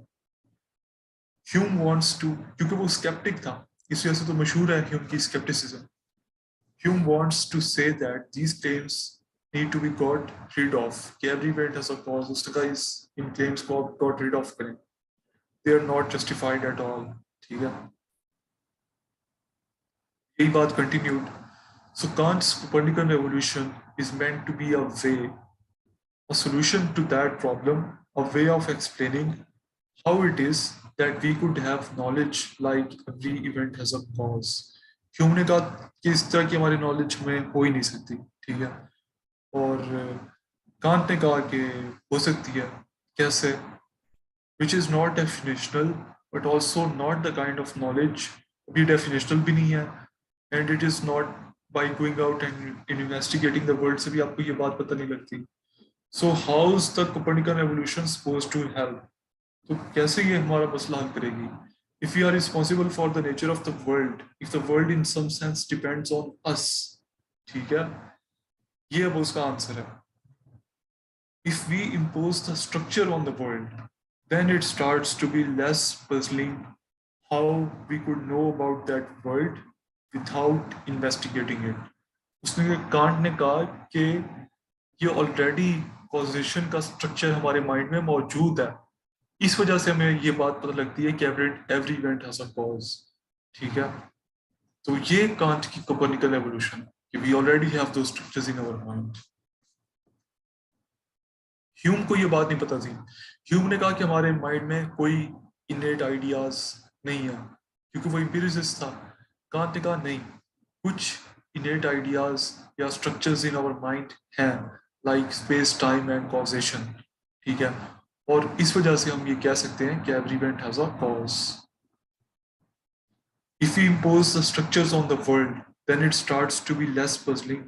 ह्यूम वांट्स टू, क्योंकि वो स्केप्टिक था, इस वजह से तो मशहूर है ह्यूम की scepticism. Hume wants to say that these claims need to be got rid of, कि every event has a cause. उसने कहा इस इन क्लेम्स को आप गॉट rid of करें, they are not justified at all, ठीक है. यही बात continued. So Kant's Copernican revolution is meant to be a way, a solution to that problem, a way of explaining how it is that we could have knowledge like every event has a cause. Hume ने कहा कि इस तरह की हमारी knowledge में हो ही नहीं सकती, ठीक है. और कांट ने कहा कि हो सकती है, कैसे, which is not definitional but also not the kind of knowledge, अभी definitional भी नहीं है, and it is not by going out and in investigating the world से भी आपको ये बात पता नहीं लगती. So how's the Copernican revolution supposed to help? तो कैसे ये हमारा मसला हल करेगी? If we are responsible for the nature of the world, if the world in some sense depends on us, ठीक है, ये अब उसका आंसर है. If we impose the structure on the world, then it starts to be less puzzling how we could know about that world without investigating it. उसने can't ने कहा कि ये ऑलरेडी कॉजेशन का स्ट्रक्चर हमारे माइंड में मौजूद है, इस वजह से हमें ये बात पता लगती है कि every event has a cause, ठीक है. तो ये कांट की कोपर्निकल एवोल्यूशन, कि we already have those structures in our mind. Hume को ये बात नहीं पता थी. ह्यूम ने कहा कि हमारे माइंड में कोई इनेट आइडियाज नहीं है, क्योंकि वो एम्पिरिसिस्ट था. कांट ने कहा नहीं, कुछ इनेट आइडियाज या स्ट्रक्चर्स इन आवर माइंड हैं, like space, time and causation, ठीक है. और इस वजह से हम ये कह सकते हैं कि every event has a cause. If we impose the structures on the world, then it starts to be less puzzling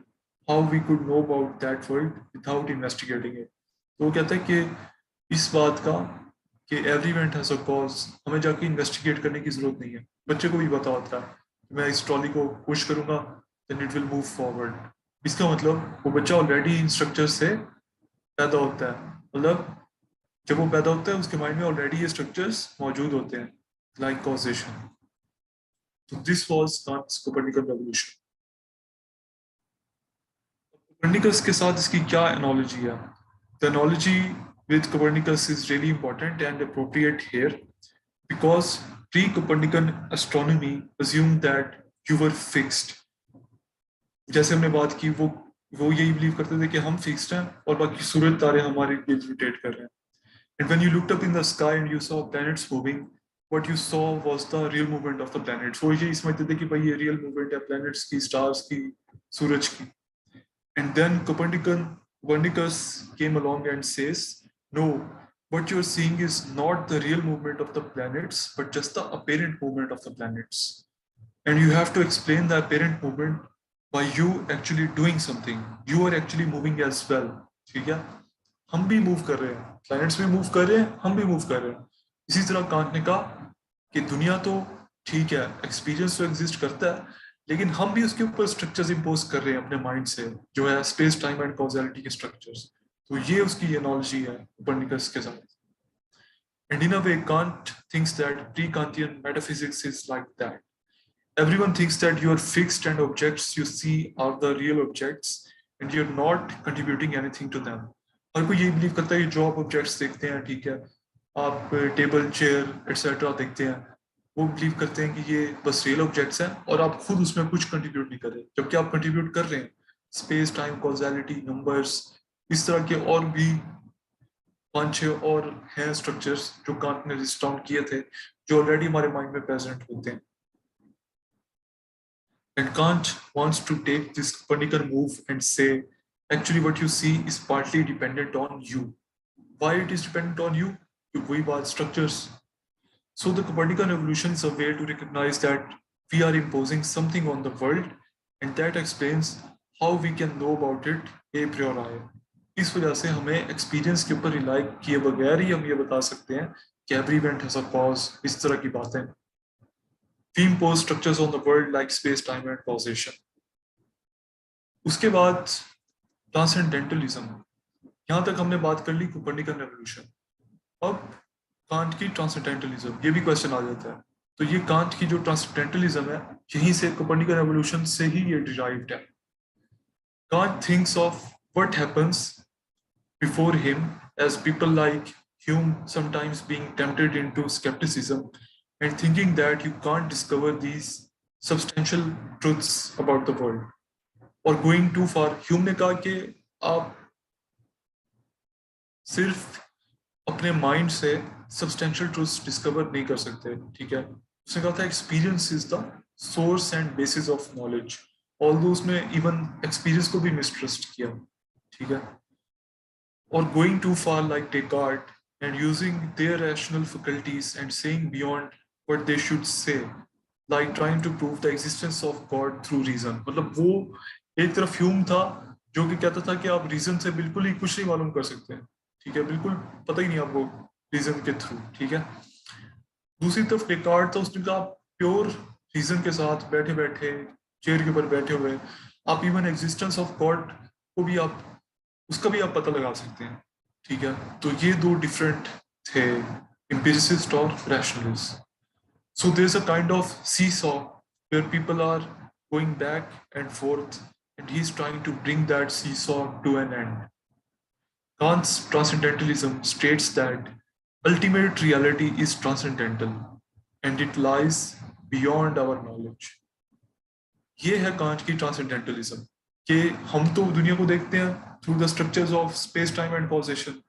how we could know about that world without investigating it. तो वो कहता है कि इस बात का कि every event has a cause हमें जाके इन्वेस्टिगेट करने की जरूरत नहीं है. बच्चे को भी पता होता है, मैं इस ट्रॉली को पुश करूंगा then it will move forward. इसका मतलब वो बच्चा ऑलरेडी इन स्ट्रक्चर से पैदा होता है, मतलब जब वो पैदा होता है उसके माइंड में ऑलरेडी ये स्ट्रक्चर्स मौजूद होते हैं, like causation. So this was Kant's Copernican revolution. Copernicus के साथ इसकी क्या analogy है? The analogy with Copernicus is really important and appropriate here because pre-Copernican astronomy assumed that you were fixed. जैसे हमने बात की, वो यही believe करते थे कि हम fixed हैं और बाकी सूरज तारे हमारे लिए rotate कर रहे हैं. And when you looked up in the sky and you saw planets moving, what you saw was the real movement of the planets. वो ये समझते थे कि भाई ये real movement है planets की, stars की, सूरज की. And then Copernicus came along and says, no, what you're seeing is not the real movement of the planets, but just the apparent movement of the planets. And you have to explain the apparent movement by you actually doing something. You are actually moving as well. ठीक है? हम भी move कर रहे हैं, planets भी move कर रहे हैं, हम भी मूव कर रहे हैं. इसी तरह कांट ने कहा कि दुनिया तो ठीक है, एक्सपीरियंस तो एग्जिस्ट करता है, लेकिन हम भी उसके ऊपर स्ट्रक्चर्स इंपोज कर रहे हैं अपने माइंड से, जो है स्पेस टाइम एंड कॉजैलिटी के स्ट्रक्चर्स। तो ये उसकी एनालॉजी है कोपर्निकस के साथ। And in a way, Kant thinks that pre-Kantian metaphysics is like that. Everyone thinks that you are fixed and objects you see are the real objects and you're not contributing anything to them. हर कोई ये believe करता है कि जो आप objects देखते हैं, ठीक है, आप टेबल चेयर एटसेट्रा देखते हैं, वो बिलीव करते हैं कि ये बस रियल ऑब्जेक्ट्स हैं और आप खुद उसमें कुछ कंट्रीब्यूट नहीं कर रहे, जबकि आप कंट्रीब्यूट कर रहे हैं। स्पेस टाइम कॉजैलिटी नंबर्स, इस तरह के और भी 5-6 और हैं स्ट्रक्चर्स जो कांट ने लिस्ट डाउन किए थे, जो ऑलरेडी हमारे माइंड में प्रेजेंट होते हैं। And Kant wants to take this Copernican move and say, actually what you see is partly dependent on you. Why it is dependent on you? वही बात, structures. So the Copernican evolution is a way to recognize that we are imposing something on the world, and that explains how we can know about it a priori. इस वजह से हमें experience के ऊपर rely किए बगैर ही हम ये बता सकते हैं कि every event has a cause, इस तरह की बातें। We impose structures on the world like space, time and causation. उसके बाद ट्रांसेंडेंटलिज्म, यहाँ तक हमने बात कर ली कोपर्निकन रेवोल्यूशन। अब कांट की ट्रांसेंडेंटलिज्म, ये भी क्वेश्चन आ जाता है। तो ये कांट की जो ट्रांसेंडेंटलिज्म है, यहीं से कोपर्निकन रेवोल्यूशन से ही ये डिराइव्ड है। Can't thinks of what happens before him as people like Hume sometimes being tempted into skepticism and thinking that you can't discover these substantial truths about the world, or going too far. Hume ने कहा कि आप सिर्फ अपने mind से substantial truths discover नहीं कर सकते, ठीक है। उसने कहा था experience is the source and basis of knowledge, although उसने even experience को भी mistrust किया, ठीक है। Or going too far like Descartes and using their rational faculties and saying beyond what they should say, like trying to prove the existence of God through reason. मतलब वो एक तरफ Hume था जो कि कहता था कि आप रीजन से बिल्कुल ही कुछ नहीं मालूम कर सकते हैं, ठीक है, बिल्कुल पता ही नहीं आपको रीजन के थ्रू, ठीक है। दूसरी तरफ डेकार्ट था, उसने कहा प्योर रीजन के साथ बैठे बैठे चेयर के ऊपर बैठे हुए आप इवन एग्जिस्टेंस ऑफ गॉड को भी आप उसका भी आप पता लगा सकते हैं, ठीक है। तो ये दो डिफरेंट थे, एम्पिरिसिस्ट और rationalist. So there is a kind of seesaw where people are going back and forth and he is trying to bring that seesaw to an end. Kant's transcendentalism states that ultimate reality is transcendental and it lies beyond our knowledge. ये है can't की transcendentalism कि हम तो दुनिया को देखते हैं through the structures of space time and causation.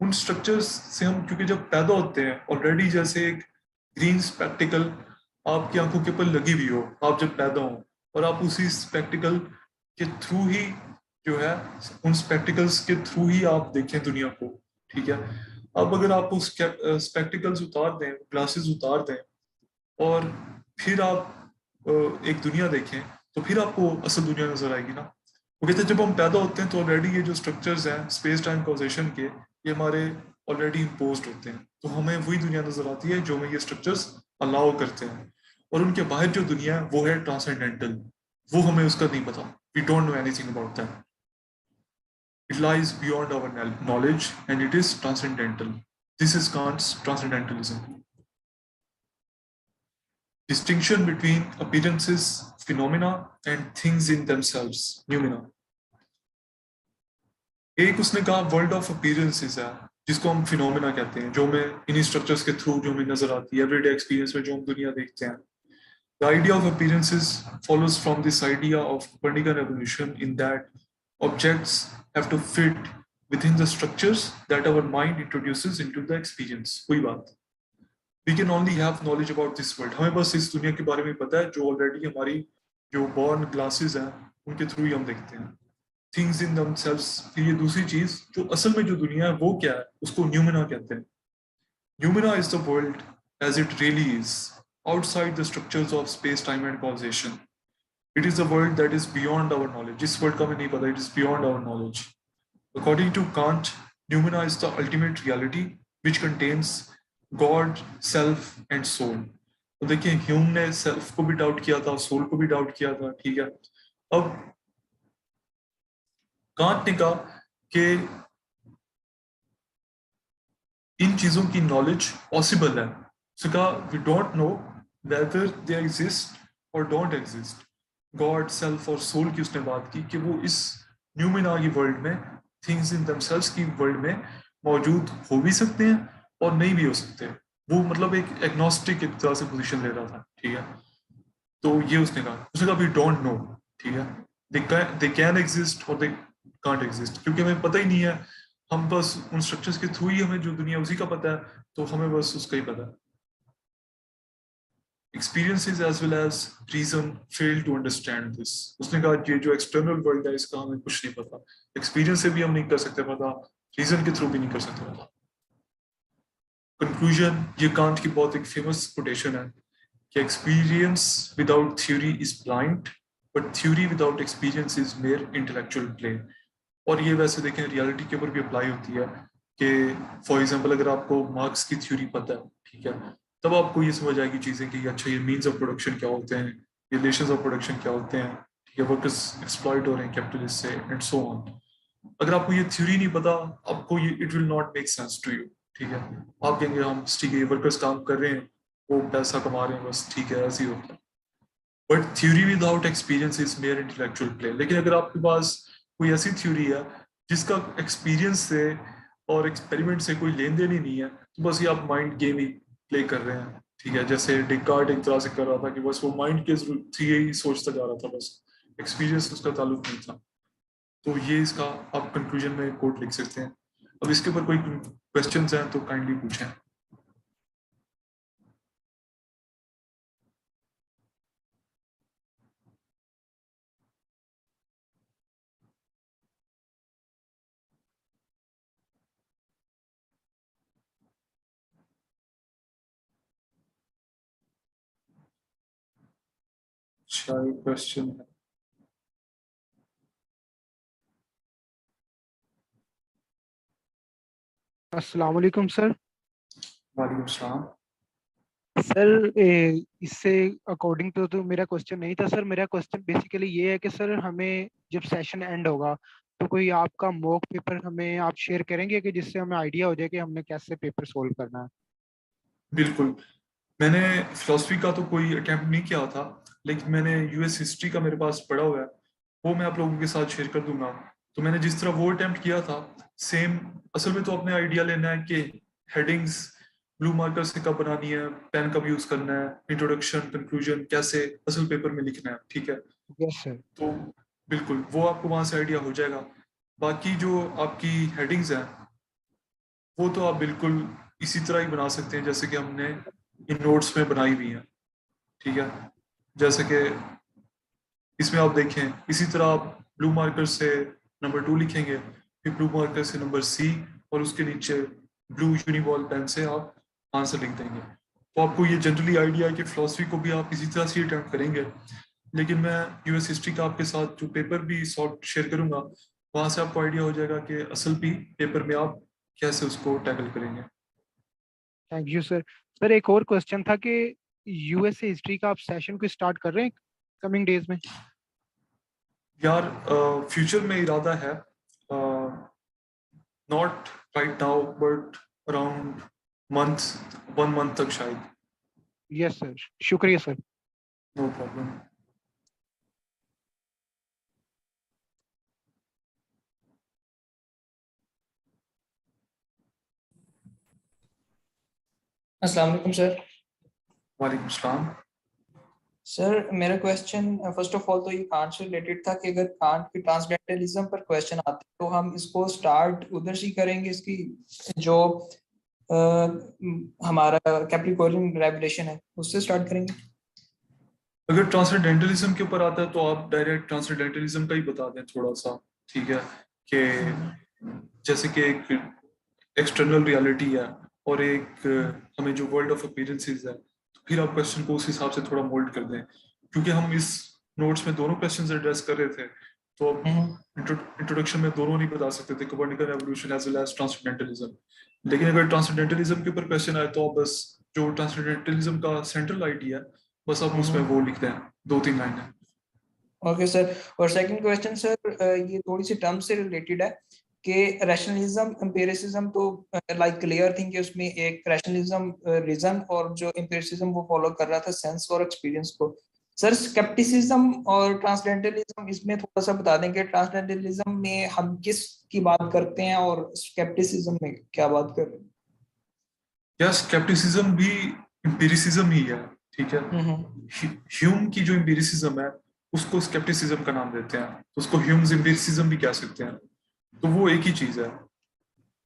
उन स्ट्रक्चर्स से हम, क्योंकि जब पैदा होते हैं ऑलरेडी, जैसे एक ग्रीन स्पेक्टिकल आपकी आंखों के ऊपर लगी हुई हो, आप जब पैदा हो और आप उसी स्पेक्टिकल के थ्रू ही जो है, उन स्पेक्टिकल्स के थ्रू ही आप देखें दुनिया को, ठीक है। अब अगर आप उस स्पेक्टिकल्स उतार दें, ग्लासेस उतार दें और फिर आप एक दुनिया देखें, तो फिर आपको असल दुनिया नजर आएगी ना। वो कहते हैं जब हम पैदा होते हैं तो ऑलरेडी ये जो स्ट्रक्चर्स हैं स्पेस टाइम कॉजेशन के, ये हमारे ऑलरेडी इम्पोज्ड होते हैं, तो हमें वही दुनिया नजर आती है जो हमें ये स्ट्रक्चर्स अलाउ करते हैं। और उनके बाहर जो दुनिया है वो है ट्रांसेंडेंटल, वो हमें उसका नहीं पता, we don't know anything about that, it lies beyond our knowledge and it is transcendental. This is Kant's transcendentalism. Distinction between appearances, phenomena, and things in themselves, noumena. एक उसने कहा वर्ल्ड ऑफ अपीयरेंसेस है, जिसको हम phenomena कहते हैं, जो हमें इन्हीं स्ट्रक्चर्स के थ्रू जो हमें नजर आती है एवरीडे एक्सपीरियंस में, जो हम दुनिया देखते हैं। The idea of appearances follows from this idea of Copernican evolution in that objects have to fit within the structures that our mind introduces into the experience. कोई बात, we can only have knowledge about this world, हमें बस इस दुनिया के बारे में पता है जो ऑलरेडी हमारी जो बॉर्न ग्लासेस हैं उनके थ्रू ही हम देखते हैं। थिंग्स इन themselves, फिर ये दूसरी चीज जो असल में जो दुनिया है वो क्या है, उसको न्यूमेना कहते हैं। Noumena is the world as it really is outside the structures of space time and causation. It is the world that is beyond our knowledge, जिस वर्ल्ड का हमें नहीं पता, it is beyond our knowledge. According to Kant, noumena is the ultimate reality which contains God, self, and soul. तो देखिए Hume ने self को भी डाउट किया था, सोल को भी डाउट किया था, ठीक है। अब कांट ने कहा कि इन चीजों की नॉलेज पॉसिबल है। उसने कहा we don't know whether they exist और डोंट एग्जिस्ट। गॉड, सेल्फ और सोल की उसने बात की कि वो इस न्यूमिना की वर्ल्ड में, थिंग्स इन दमसेल्व्स की वर्ल्ड में मौजूद हो भी सकते हैं और नहीं भी हो सकते। वो मतलब एक एग्नोस्टिक एक तरह से पोजीशन ले रहा था, ठीक है। तो ये उसने कहा वी डोंट नो, ठीक है। दे कैन एग्जिस्ट और दे कांट एग्जिस्ट, क्योंकि हमें पता ही नहीं है। हम बस उन स्ट्रक्चर्स के थ्रू ही हमें जो दुनिया उसी का पता है, तो हमें बस उसका ही पता है। experiences as well as reason fail to understand this। उसने कहा कि जो एक्सटर्नल वर्ल्ड है इसका हमें कुछ नहीं पता, एक्सपीरियंस से भी हम नहीं कर सकते पता, रीजन के थ्रू भी नहीं कर सकते पता। कंक्लूजन, ये कांट की बहुत एक फेमस कोटेशन है कि experience without theory is blind, but theory without experience is mayor intellectual play. और ये वैसे देखें रियलिटी के ऊपर भी अप्लाई होती है कि फॉर एग्जांपल अगर आपको मार्क्स की थ्योरी पता है, ठीक है, तब आपको ये समझ आएगी चीजें कि अच्छा ये मीन्स ऑफ प्रोडक्शन क्या होते हैं, रिलेशंस ऑफ प्रोडक्शन क्या होते हैं, ठीक है, वर्कर्स एक्सप्लॉइट हो रहे हैं कैपिटलिस्ट से एंड सो ऑन। अगर आपको ये थ्योरी नहीं पता, आपको ये it will not make sense to you, ठीक है। आप कहेंगे हम ठीक है वर्कर्स काम कर रहे हैं, वो पैसा कमा रहे हैं, बस ठीक है ऐसे ही होता है। But theory without experience is mayor intellectual play. लेकिन अगर आपके पास कोई ऐसी थ्योरी है जिसका एक्सपीरियंस से और एक्सपेरिमेंट से कोई लेन देन ही नहीं है, तो बस ये आप माइंड गेम ही प्ले कर रहे हैं, ठीक है। जैसे डिकार्ट एक तरह से कर रहा था कि बस वो माइंड के थ्रू ही सोचता जा रहा था, बस एक्सपीरियंस उसका ताल्लुक नहीं था। तो ये इसका आप कंक्लूजन में कोट लिख सकते हैं। अब इसके ऊपर कोई क्वेश्चंस हैं तो काइंडली पूछें। अच्छा क्वेश्चन है। अस्सलाम वालेकुम सर। वालेकुम सलाम। सर इससे अकॉर्डिंग तो मेरा क्वेश्चन नहीं था सर। मेरा क्वेश्चन बेसिकली ये है कि सर हमें जब सेशन एंड होगा तो कोई आपका मॉक पेपर हमें आप शेयर करेंगे कि जिससे हमें आइडिया हो जाए कि हमने कैसे पेपर सोल्व करना है। बिल्कुल। मैंने फिलोसफी का तो कोई अटेम्प्ट नहीं किया था, लेकिन मैंने यूएस हिस्ट्री का मेरे पास पड़ा हुआ है, वो मैं आप लोगों के साथ शेयर कर दूंगा। तो मैंने जिस तरह वो अटेम्प्ट किया था सेम। असल में तो अपने आइडिया लेना है कि हेडिंग्स ब्लू मार्कर से कब बनानी है, पेन कब यूज करना है, इंट्रोडक्शन कंक्लूजन कैसे असल पेपर में लिखना है, ठीक है। Yes sir. तो बिल्कुल वो आपको वहां से आइडिया हो जाएगा। बाकी जो आपकी हेडिंग्स हैं वो तो आप बिल्कुल इसी तरह ही बना सकते हैं जैसे कि हमने इन नोट्स में बनाई हुई है, ठीक है। जैसे कि इसमें आप देखें इसी तरह आप ब्लू मार्कर से नंबर 2 लिखेंगे, फिर ब्लू मार्कर से नंबर सी, और उसके नीचे ब्लू यूनिबॉल पेन से आप आंसर लिख देंगे। तो आपको ये जनरली आइडिया है कि फिलोसफी को भी आप इसी तरह से अटेम्प्ट करेंगे। लेकिन मैं यूएस हिस्ट्री का आपके साथ जो पेपर भी सॉर्ट शेयर करूंगा, वहां से आपको आइडिया हो जाएगा कि असल भी पेपर में आप कैसे उसको टैकल करेंगे। Thank you sir. सर एक और क्वेश्चन था कि यूएसए हिस्ट्री का आप सेशन को स्टार्ट कर रहे हैं कमिंग डेज में? यार फ्यूचर में इरादा है, not right now but around month 1 month तक शायद। Yes sir. शुक्रिया सर। No problem. अस्सलाम वालेकुम सर। वालेकुम सलाम। सर मेरा क्वेश्चन फर्स्ट ऑफ ऑल तो ये कांट से रिलेटेड था कि अगर कांट की ट्रांसडेंटलिज्म पर क्वेश्चन आते तो हम इसको स्टार्ट उधर से ही करेंगे, इसकी जो अ, हमारा कैप्रिकॉर्नियन रेवलेशन है उससे स्टार्ट करेंगे। अगर ट्रांसडेंटलिज्म के ऊपर आता है तो आप डायरेक्ट ट्रांसडेंटलिज्म का ही बता दें थोड़ा सा, ठीक है। कि जैसे कि एक एक्सटर्नल रियलिटी है और एक हमें जो वर्ल्ड ऑफ अपीयरेंसेस है, तो फिर आप क्वेश्चन को उस हिसाब से थोड़ा मोल्ड कर दें। क्योंकि हम इस नोट्स में दोनों क्वेश्चंस एड्रेस कर रहे थे, तो अब हम्म। इंट्रोडक्शन में दोनों नहीं बता सकते थे, Copernican revolution as well as transcendentalism. लेकिन अगर ट्रांसडेंटलिज्म के ऊपर क्वेश्चन आए तो आप बस जो ट्रांसेंडेंटलिज्म का सेंट्रल आइडिया है, बस आप उसमें हम्म। वो लिखते हैं 2-3 लाइनें। ओके सर, और सेकंड क्वेश्चन सर, ये थोड़ी सी टर्म से रिलेटेड है कि रैशनलिज्म एम्पिरिसिज्म तो लाइक क्लियर थिंग कि उसमें एक रैशनलिज्म रीजन और जो एम्पिरिसिज्म वो फॉलो कर रहा था सेंस और एक्सपीरियंस को। सर स्केप्टिसिज्म और ट्रांसडेंटलिज्म इसमें थोड़ा सा बता दें कि ट्रांसडेंटलिज्म में हम किस की बात करते हैं और स्केप्टिसिज्म में क्या बात कर रहे हैं? या स्केप्टिसिज्म भी एम्पिरिसिज्म ही है, ठीक है। ह्यूम की जो एम्पिरिसिज्म है उसको स्केप्टिसिज्म का नाम देते हैं, तो उसको ह्यूम्स एम्पिरिसिज्म भी कह सकते हैं, तो वो एक ही चीज है।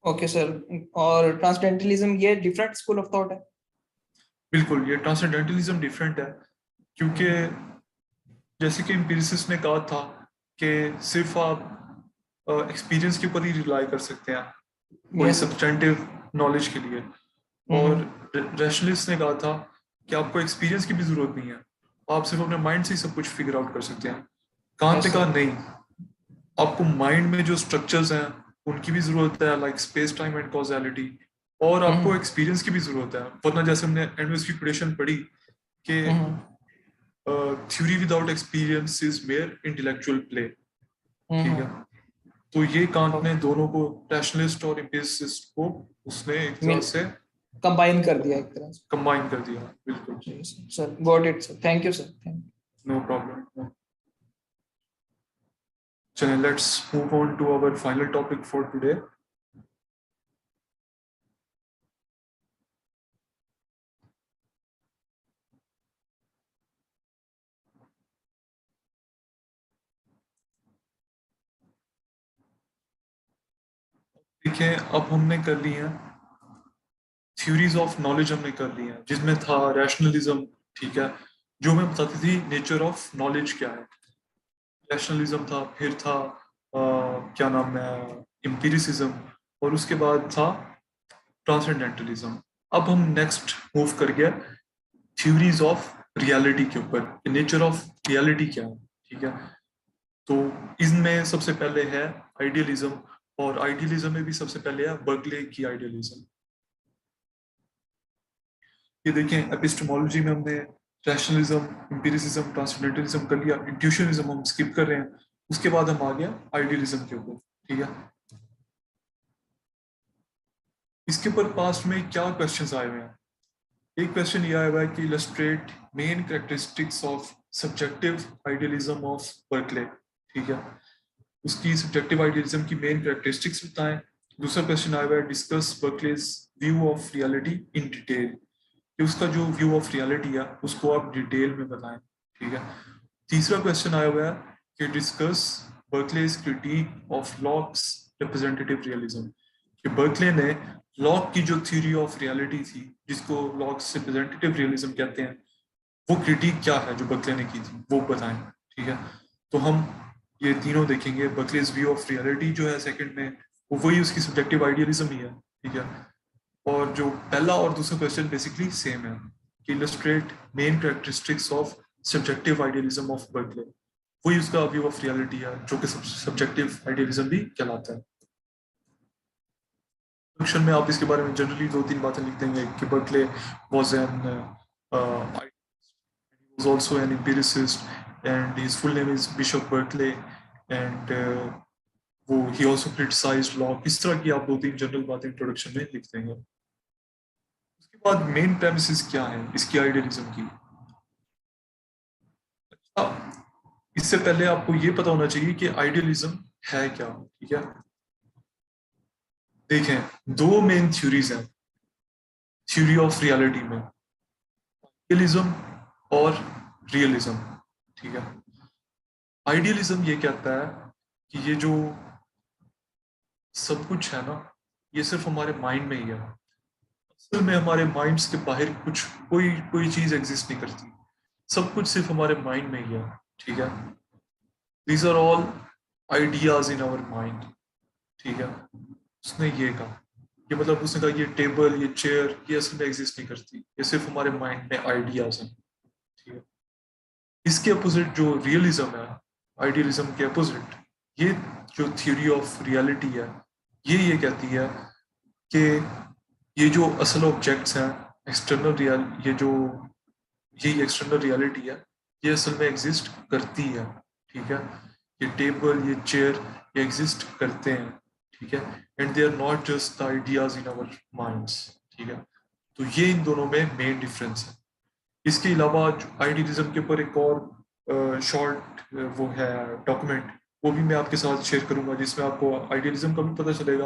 ओके सर, और ट्रांसडेंटलिज्म ये डिफरेंट स्कूल ऑफ थॉट है? बिल्कुल, ये ट्रांसेंडेंटलिज्म डिफरेंट है, क्योंकि जैसे कि एम्पिरिसिस्ट ने कहा था कि सिर्फ आप एक्सपीरियंस के ऊपर ही रिलाई कर सकते हैं कोई यस। सब्सटेंटिव नॉलेज के लिए, और रैशनलिस्ट ने कहा था कि आपको एक्सपीरियंस की भी जरूरत नहीं है, आप सिर्फ अपने माइंड से ही सब कुछ फिगर आउट कर सकते हैं। कांट ने कहा नहीं, आपको माइंड में जो स्ट्रक्चर्स हैं उनकी भी जरूरत है, like space time and causality, और आपको एक्सपीरियंस की भी जरूरत है, वरना जैसे हमने एंड्रयूज की इक्वेशन पढ़ी कि theory without experience is mayor intellectual play, ठीक है। तो ये कांट ने दोनों को, रैशनलिस्ट और एम्पिरिसिस्ट को, उसने एक तरह से कंबाइन कर दिया एक तरह से। कंबाइन कर दिया, बिल्कुल। Sir got it sir, thank you sir, thank you. No problem. चलिए, let's move on to our final topic for today. देखिए, अब हमने कर ली है थ्योरीज ऑफ नॉलेज, हमने कर ली है, जिसमें था रैशनलिज्म, ठीक है, जो हमें बताती थी नेचर ऑफ नॉलेज क्या है। रैशनलिज्म था, फिर था क्या नाम है, एम्पिरिसिज्म, और उसके बाद था ट्रांसेंडेंटलिज्म। अब हम नेक्स्ट मूव कर गया थ्योरीज ऑफ रियलिटी के ऊपर, नेचर ऑफ रियलिटी क्या है, ठीक है। तो इनमें सबसे पहले है आइडियलिज्म, और आइडियलिज्म में भी सबसे पहले है बर्कले की आइडियलिज्म। ये देखें, एपिस्टेमोलॉजी में हमने रैशनलिज्म, एम्पिरिसिज्म, ट्रांसेंडेंटलिज्म कर लिया, इंट्यूशनिज्म हम स्किप कर रहे हैं, उसके बाद हम आ गया आइडियलिज्म के ऊपर, ठीक है। इसके ऊपर पास्ट में क्या क्वेश्चंस आए हुए हैं। एक क्वेश्चन ये आया हुआ है कि illustrate main characteristics of subjective idealism of Berkeley, ठीक है। उसकी सब्जेक्टिव आइडियलिज्म की मेन कैरेक्टरिस्टिक्स बताएं। दूसरा क्वेश्चन आया हुआ है discuss Berkeley's view of reality in detail, कि उसका जो व्यू ऑफ रियलिटी है उसको आप डिटेल में बताएं, ठीक है। तीसरा क्वेश्चन आया हुआ है कि discuss Berkeley's critique of Locke's representative realism, कि बर्कले ने लॉक की जो थ्योरी ऑफ रियलिटी थी, जिसको लॉक्स रिप्रेजेंटेटिव रियलिज्म कहते हैं, वो क्रिटिक क्या है जो बर्कले ने की थी, वो बताएं, ठीक है। तो हम ये तीनों देखेंगे। बर्कलेज व्यू ऑफ रियलिटी जो है सेकंड में, वो वही उसकी सब्जेक्टिव आइडियलिज्म ही है, ठीक है। और जो पहला और दूसरा क्वेश्चन बेसिकली सेम है कि illustrate main characteristics of subjective idealism of Berkeley, वही उसका व्यू ऑफ रियलिटी है, जो कि सब्जेक्टिव आइडियलिज्म भी कहलाता है। इंट्रोडक्शन में आप इसके बारे में जनरली 2-3 बातें लिख देंगे कि Berkeley was also an empiricist and his full name is Bishop Berkeley and वो he also criticized law, इस तरह की आप 2-3 जनरल बातें इंट्रोडक्शन में लिख देंगे। उसके बाद मेन प्रेमिसेस क्या है इसकी आइडियलिज्म की। इससे पहले आपको ये पता होना चाहिए कि आइडियलिज्म है क्या, ठीक है। देखें, दो मेन थ्योरीज हैं थ्योरी ऑफ रियलिटी में, आइडियलिज्म और रियलिज्म, ठीक है। आइडियलिज्म ये कहता है कि ये जो सब कुछ है ना, ये सिर्फ हमारे माइंड में ही है, असल में हमारे माइंड्स के बाहर कुछ कोई कोई चीज एग्जिस्ट नहीं करती, सब कुछ सिर्फ हमारे माइंड में ही है, ठीक है। These are all ideas in our mind, ठीक है। उसने ये कहा, ये मतलब उसने कहा ये टेबल, ये चेयर, ये असल में एग्जिस्ट नहीं करती, ये सिर्फ हमारे माइंड में आइडियाज हैं, ठीक है। इसके अपोजिट जो रियलिज्म है, आइडियलिज्म के अपोजिट, ये जो थ्योरी ऑफ रियलिटी है, ये कहती है कि ये जो असल ऑब्जेक्ट्स हैं यही एक्सटर्नल रियलिटी है, ये असल में एग्जिस्ट करती है, ठीक है। ये टेबल, ये चेयर, ये एग्जिस्ट करते हैं, ठीक है। And they are not just the ideas in our minds, ठीक है। तो ये इन दोनों में मेन डिफरेंस है। इसके अलावा आइडियलिज्म के ऊपर एक और शॉर्ट वो है डॉक्यूमेंट, वो भी मैं आपके साथ शेयर करूंगा, जिसमें आपको आइडियलिज्म का भी पता चलेगा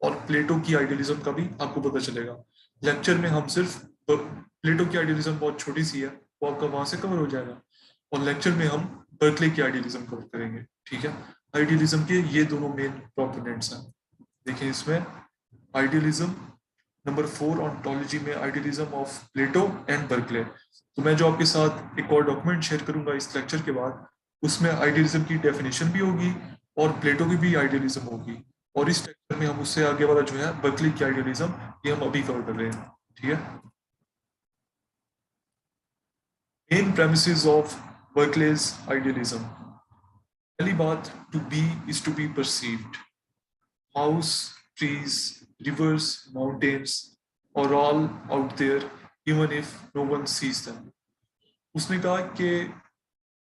और प्लेटो की आइडियलिज्म का भी आपको पता चलेगा। लेक्चर में हम सिर्फ प्लेटो की आइडियलिज्म बहुत छोटी सी है, वो आपका वहां से कवर हो जाएगा, और लेक्चर में हम बर्कले की आइडियलिज्म कवर करेंगे, ठीक है। आइडियलिज्म के ये दोनों मेन प्रोपोनेंट्स हैं। देखिए इसमें आइडियलिज्म नंबर 4 ऑन्टोलॉजी में idealism of Plato and Berkeley. तो मैं जो आपके साथ एक और डॉक्यूमेंट शेयर करूंगा इस लेक्चर के बाद, उसमें आइडियलिज्म की डेफिनेशन भी होगी और प्लेटो की भी आइडियलिज्म होगी, और इस लेक्चर में हम उससे आगे वाला जो है बर्कले की आइडियलिज्म, ये हम अभी कवर कर रहे हैं, ठीक है। Main premises of Berkeley's idealism. पहली बात, to be is to be perceived. House, trees, rivers, mountains are all out there even if no one sees them. उसने कहा कि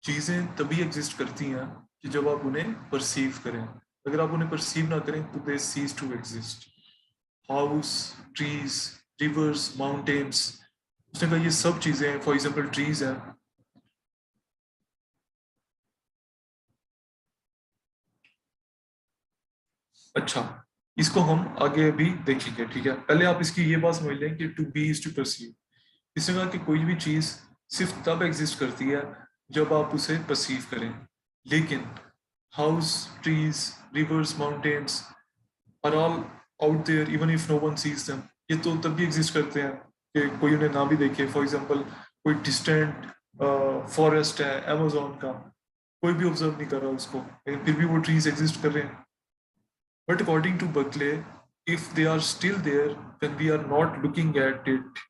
चीजें तभी एग्जिस्ट करती हैं कि जब आप उन्हें परसीव करें। अगर आप उन्हें परसीव ना करें तो they cease to exist. House, trees, rivers, mountains, उसने कहा ये सब चीजें, फॉर एग्जाम्पल ट्रीज हैं, अच्छा इसको हम आगे भी देखेंगे, ठीक है। पहले आप इसकी ये बात समझ लें कि to be is to perceive. इसने कहा कि कोई भी चीज सिर्फ तब एग्जिस्ट करती है जब आप उसे परसीव करें, लेकिन house, trees, rivers, mountains are all out there even if no one sees them. ये तो तब भी एग्जिस्ट करते हैं कि कोई उन्हें ना भी देखे। फॉर एग्जांपल कोई डिस्टेंट फॉरेस्ट है अमेज़न का, कोई भी ऑब्जर्व नहीं कर रहा उसको, लेकिन फिर भी वो ट्रीज एग्जिस्ट कर रहे हैं। But according to Berkeley, if they are still there when we are not looking at it,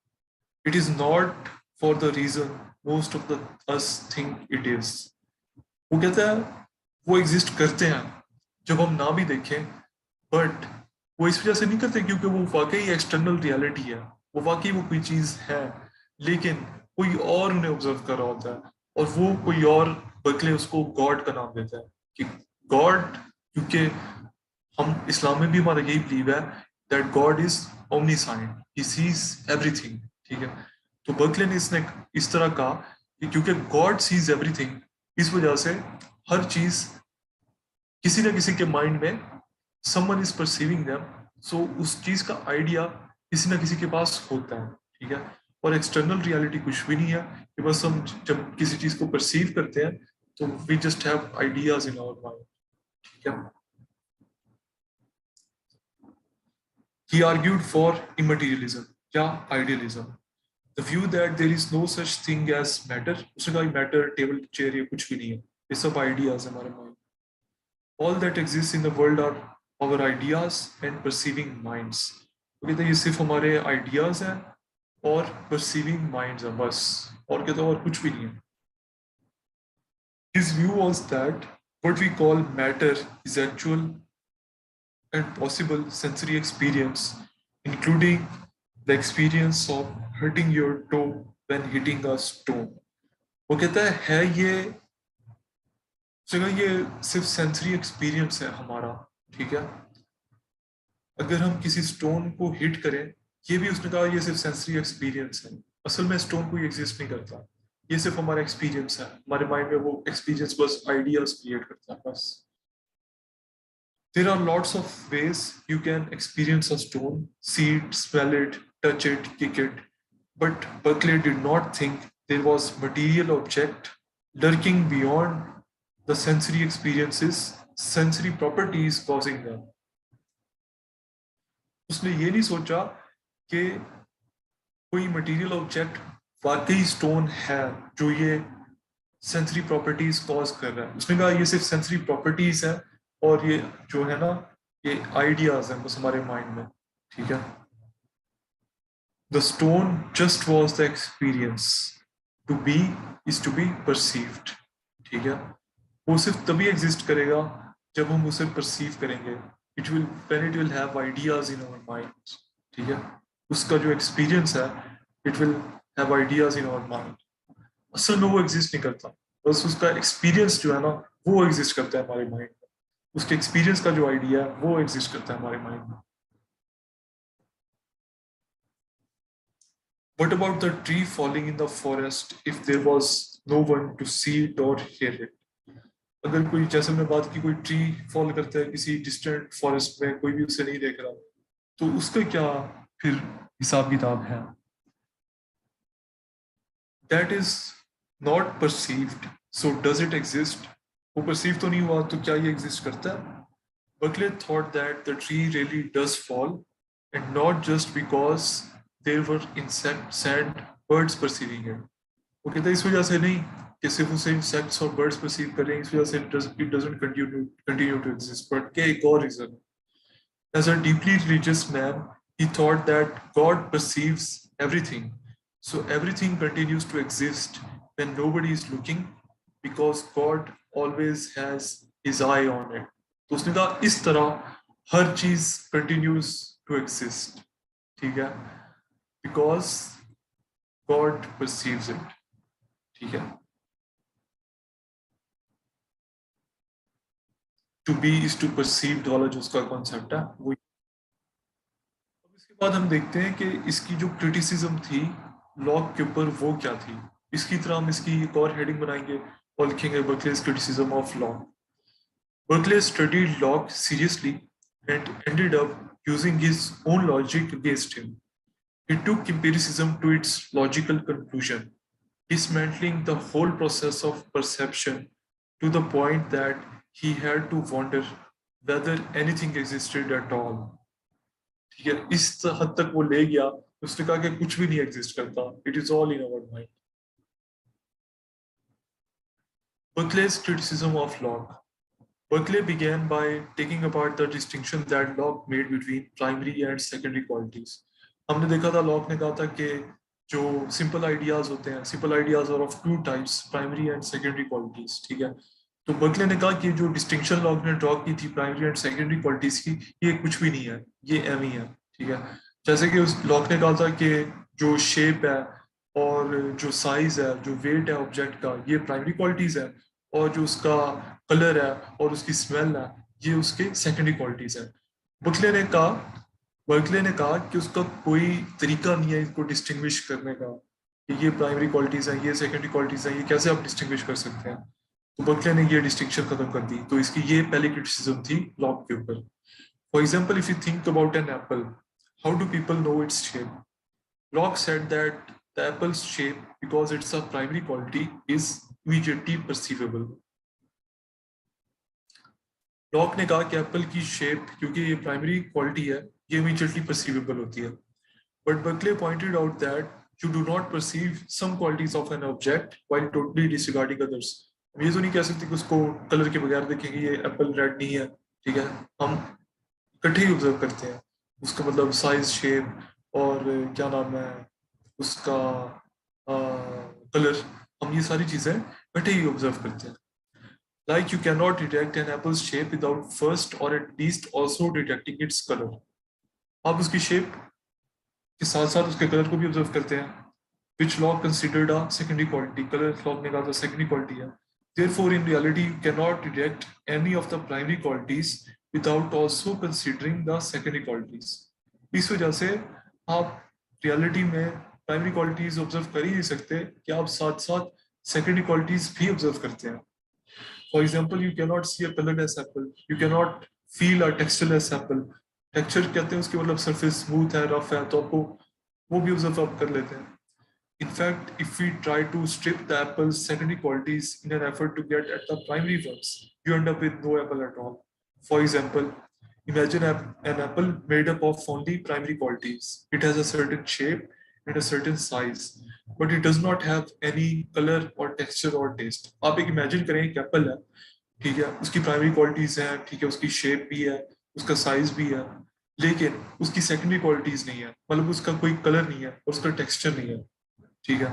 it is not for the reason most of us think it is. वो कहता है वो एग्जिस्ट करते हैं जब हम ना भी देखें, बट वो इस वजह से नहीं करते क्योंकि वो वाकई एक्सटर्नल रियलिटी है, वो वाकई वो कोई चीज है, लेकिन कोई और उन्हें ऑब्जर्व कर रहा होता है, और वो कोई और, बर्कले उसको गॉड का नाम देता है कि गॉड, क्योंकि हम इस्लाम में भी हमारा यही बिलीव है that God is ओमनीसाइंट, he sees everything, ठीक है। तो बर्कले ने इसने इस तरह कहा कि क्योंकि गॉड सीज एवरीथिंग, इस वजह से हर चीज किसी ना किसी के माइंड में समवन इज परसीविंग देम, सो उस चीज का आइडिया किसी ना किसी के पास होता है, ठीक है। और एक्सटर्नल रियलिटी कुछ भी नहीं है कि बस हम जब किसी चीज को परसीव करते हैं तो we just have ideas in our mind, ठीक है। He argued for immaterialism या idealism, the view that there is no such thing as matter. उसने कहा matter, टेबल, चेयर, ये कुछ भी नहीं है, ये सब ideas हमारे mind. All that exists in the world are our ideas and perceiving minds. तो कहते हैं ये सिर्फ हमारे ideas हैं और perceiving minds हैं बस, और कहते हैं और कुछ भी नहीं है. His view was that what we call matter is actual and possible sensory experience, including the experience of hurting your toe when hitting a stone. वो कहता है ये सिर्फ सेंसरी एक्सपीरियंस है हमारा, ठीक है। अगर हम किसी स्टोन को हिट करें, ये भी उसने कहा ये सिर्फ सेंसरी एक्सपीरियंस है, असल में स्टोन कोई एग्जिस्ट नहीं करता, ये सिर्फ हमारा एक्सपीरियंस है, हमारे माइंड में वो एक्सपीरियंस बस आइडियाज क्रिएट करता है बस। There are lots of ways you can experience a stone, see it, smell it, touch it, kick it. But Berkeley did not think there was material object lurking beyond the sensory experiences, sensory properties causing them. उसने ये नहीं सोचा कि कोई material object वाकई stone है जो ये सेंसरी प्रॉपर्टीज कॉज कर रहा है। उसने कहा ये सिर्फ सेंसरी प्रॉपर्टीज है और ये जो है ना ये आइडियाज हैं बस हमारे माइंड में, ठीक है। The stone just was the experience, to be is to be perceived, ठीक है। वो सिर्फ तभी एग्जिस्ट करेगा जब हम उसे परसीव करेंगे, it will have ideas in our mind, ठीक है। उसका जो एक्सपीरियंस है it will have ideas in our mind. असल में वो एग्जिस्ट नहीं करता, बस उसका एक्सपीरियंस जो है ना वो एग्जिस्ट करता है हमारे माइंड में, उसके एक्सपीरियंस का जो आइडिया है वो एग्जिस्ट करता है हमारे माइंड में। What about the tree falling in the forest if there was no one to see it or hear it? अगर कोई, जैसे हमने बात की, कोई ट्री फॉल करता है किसी डिस्टेंट फॉरेस्ट में, कोई भी उसे नहीं देख रहा, तो उसका क्या फिर हिसाब किताब है? That is not perceived, so does it exist? वो परसीव तो नहीं हुआ, तो क्या ये एग्जिस्ट करता है? Berkeley thought that the tree really does fall, and not just because there were insects and birds perceiving it. वो कहता है इस वजह से नहीं कि सिर्फ उसे इंसेक्ट्स और बर्ड्स परसीव कर रहे हैं, इस वजह से it doesn't continue to exist, but क्या एक और reason? As a deeply religious man, he thought that God perceives everything, so everything continues to exist when nobody is looking, because God always has his eye on it. तो उसने कहा इस तरह हर चीज continues to exist, ठीक है, because God perceives it, ठीक है। To be is to perceive वाला जो उसका कॉन्सेप्ट है वो। अब इसके बाद हम देखते हैं कि इसकी जो क्रिटिसिज्म थी लॉक के ऊपर वो क्या थी। इसकी तरह हम इसकी एक और हेडिंग बनाएंगे और लिखेंगे Berkeley's criticism of Locke. Berkeley studied Locke seriously and ended up using his own logic against him. He took empiricism to its logical conclusion, dismantling the whole process of perception to the point that he had to wonder whether anything existed at all. ठीक है, इस हद तक वो ले गया, उसने कहा कि कुछ भी नहीं एग्जिस्ट करता, it is all in our mind. Berkeley's criticism of Locke. Berkeley began by taking apart the distinction that Locke made between primary and secondary qualities. हमने देखा था, लॉक ने कहा था कि जो सिंपल आइडियाज होते हैं, simple ideas are of two types, primary and secondary qualities, ठीक है। तो बर्कले ने कहा कि जो डिस्टिंक्शन लॉक ने ड्रॉ की थी प्राइमरी एंड सेकेंडरी क्वालिटीज की, ये कुछ भी नहीं है, ये एम ही है, ठीक है। जैसे कि उस लॉक ने कहा था कि जो शेप है और जो साइज है, जो वेट है ऑब्जेक्ट का, ये प्राइमरी क्वालिटीज है, और जो उसका कलर है और उसकी स्मेल है, ये उसके सेकेंडरी क्वालिटीज है। बर्कले ने कहा कि उसका कोई तरीका नहीं है इसको डिस्टिंग्विश करने का कि ये प्राइमरी क्वालिटीज हैं, ये सेकेंडरी क्वालिटीज हैं, ये कैसे आप डिस्टिंग्विश कर सकते हैं। तो बर्कले ने ये डिस्टिंक्शन खत्म कर दी। तो इसकी ये पहली क्रिटिसिज्म थी लॉक के ऊपर। For example, if you think about an apple, how do people know its shape? Locke said that the apple's shape, because it's a primary quality, is immediately perceivable. Lock ने कहा कि Apple की shape, क्योंकि ये primary quality है, ये immediately perceivable होती है। But Berkeley pointed out that you do not perceive some qualities of an object while totally disregarding others. हम ये तो नहीं कह सकते कि उसको कलर के बगैर देखेंगे ये एप्पल रेड नहीं है, ठीक है, हम इकट्ठे ही ऑब्जर्व करते हैं उसका, मतलब साइज, शेप और क्या नाम है उसका कलर, हम ये सारी चीजें इकट्ठे ही ऑब्जर्व करते हैं। Like you cannot detect an apple's shape without first or at least also detecting its color. आप उसकी शेप के साथ साथ उसके कलर को भी ऑब्जर्व करते हैं, which Locke considered a secondary quality. Colour Locke ने कहा था secondary quality है। Therefore, in reality, you cannot detect any of the primary qualities without also considering the secondary qualities. इस वजह से आप रियलिटी में प्राइमरी क्वालिटीज ऑब्जर्व कर ही नहीं सकते कि आप साथ साथ सेकेंडरी क्वालिटीज भी ऑब्जर्व करते हैं। For example, you cannot see a colorless apple. You cannot feel a textureless apple. Texture कहते हैं उसकी मतलब surface smooth है, rough है, तो आपको वो भी observe आप कर लेते हैं। In fact, if we try to strip the apple's secondary qualities in an effort to get at the primary ones, you end up with no apple at all. For example, imagine an apple made up of only primary qualities. It has a certain shape and a certain size, but it does not have any color or texture or taste. आप एक imagine करें एक Apple है, ठीक है, उसकी primary qualities हैं, ठीक है, उसकी शेप भी है, उसका साइज भी है, लेकिन उसकी सेकेंडरी क्वालिटीज नहीं है, मतलब उसका कोई कलर नहीं है और उसका टेक्सचर नहीं है, ठीक है।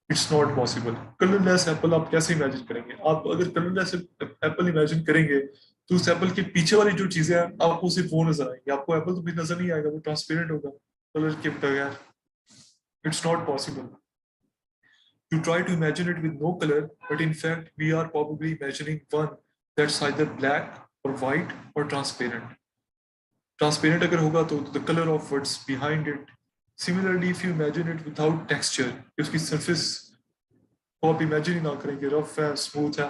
It's not possible. Colourless Apple आप कैसे इमेजिन करेंगे? आप अगर कलरलेस एप्पल इमेजिन करेंगे तो उस एप्पल के पीछे वाली जो चीजें हैं आपको सिर्फ वो नजर आएंगी, आपको एप्पल तो भी नजर नहीं आएगा, वो ट्रांसपेरेंट होगा कलर के बगैर। It's not possible. You try to imagine it with no color, but in fact, we are probably imagining one that's either black or white or transparent. Transparent अगर होगा तो the color of what's behind it. Similarly, if you imagine it without texture, उसकी surface को आप imagine ही ना करेंगे, rough है, smooth है,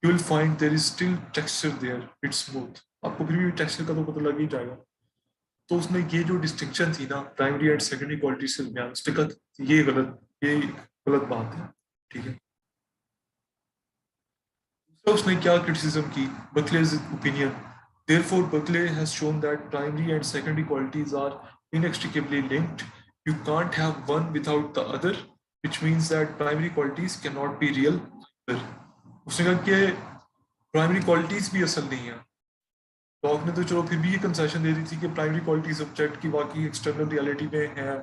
you will find there is still texture there. It's smooth. आपको फिर भी texture का तो पता लग ही जाएगा. तो उसने ये जो डिस्टिंक्शन थी ना प्राइमरी एंड सेकेंडरी क्वालिटी से दरमियान, उसने कहा ये गलत बात है, ठीक है. दूसरा उसने क्या क्रिटिसिज्म की, बर्कले's opinion. Therefore, Berkeley has shown that primary and secondary qualities are inextricably linked. You can't have one without the other, which means that primary qualities cannot be real. उसने कहा कि प्राइमरी क्वालिटीज भी असल नहीं है. Lock ने तो चलो फिर भी ये कंसेशन दे दी थी कि प्राइमरी क्वालिटीज ऑब्जेक्ट की वाकई एक्सटर्नल रियलिटी में है.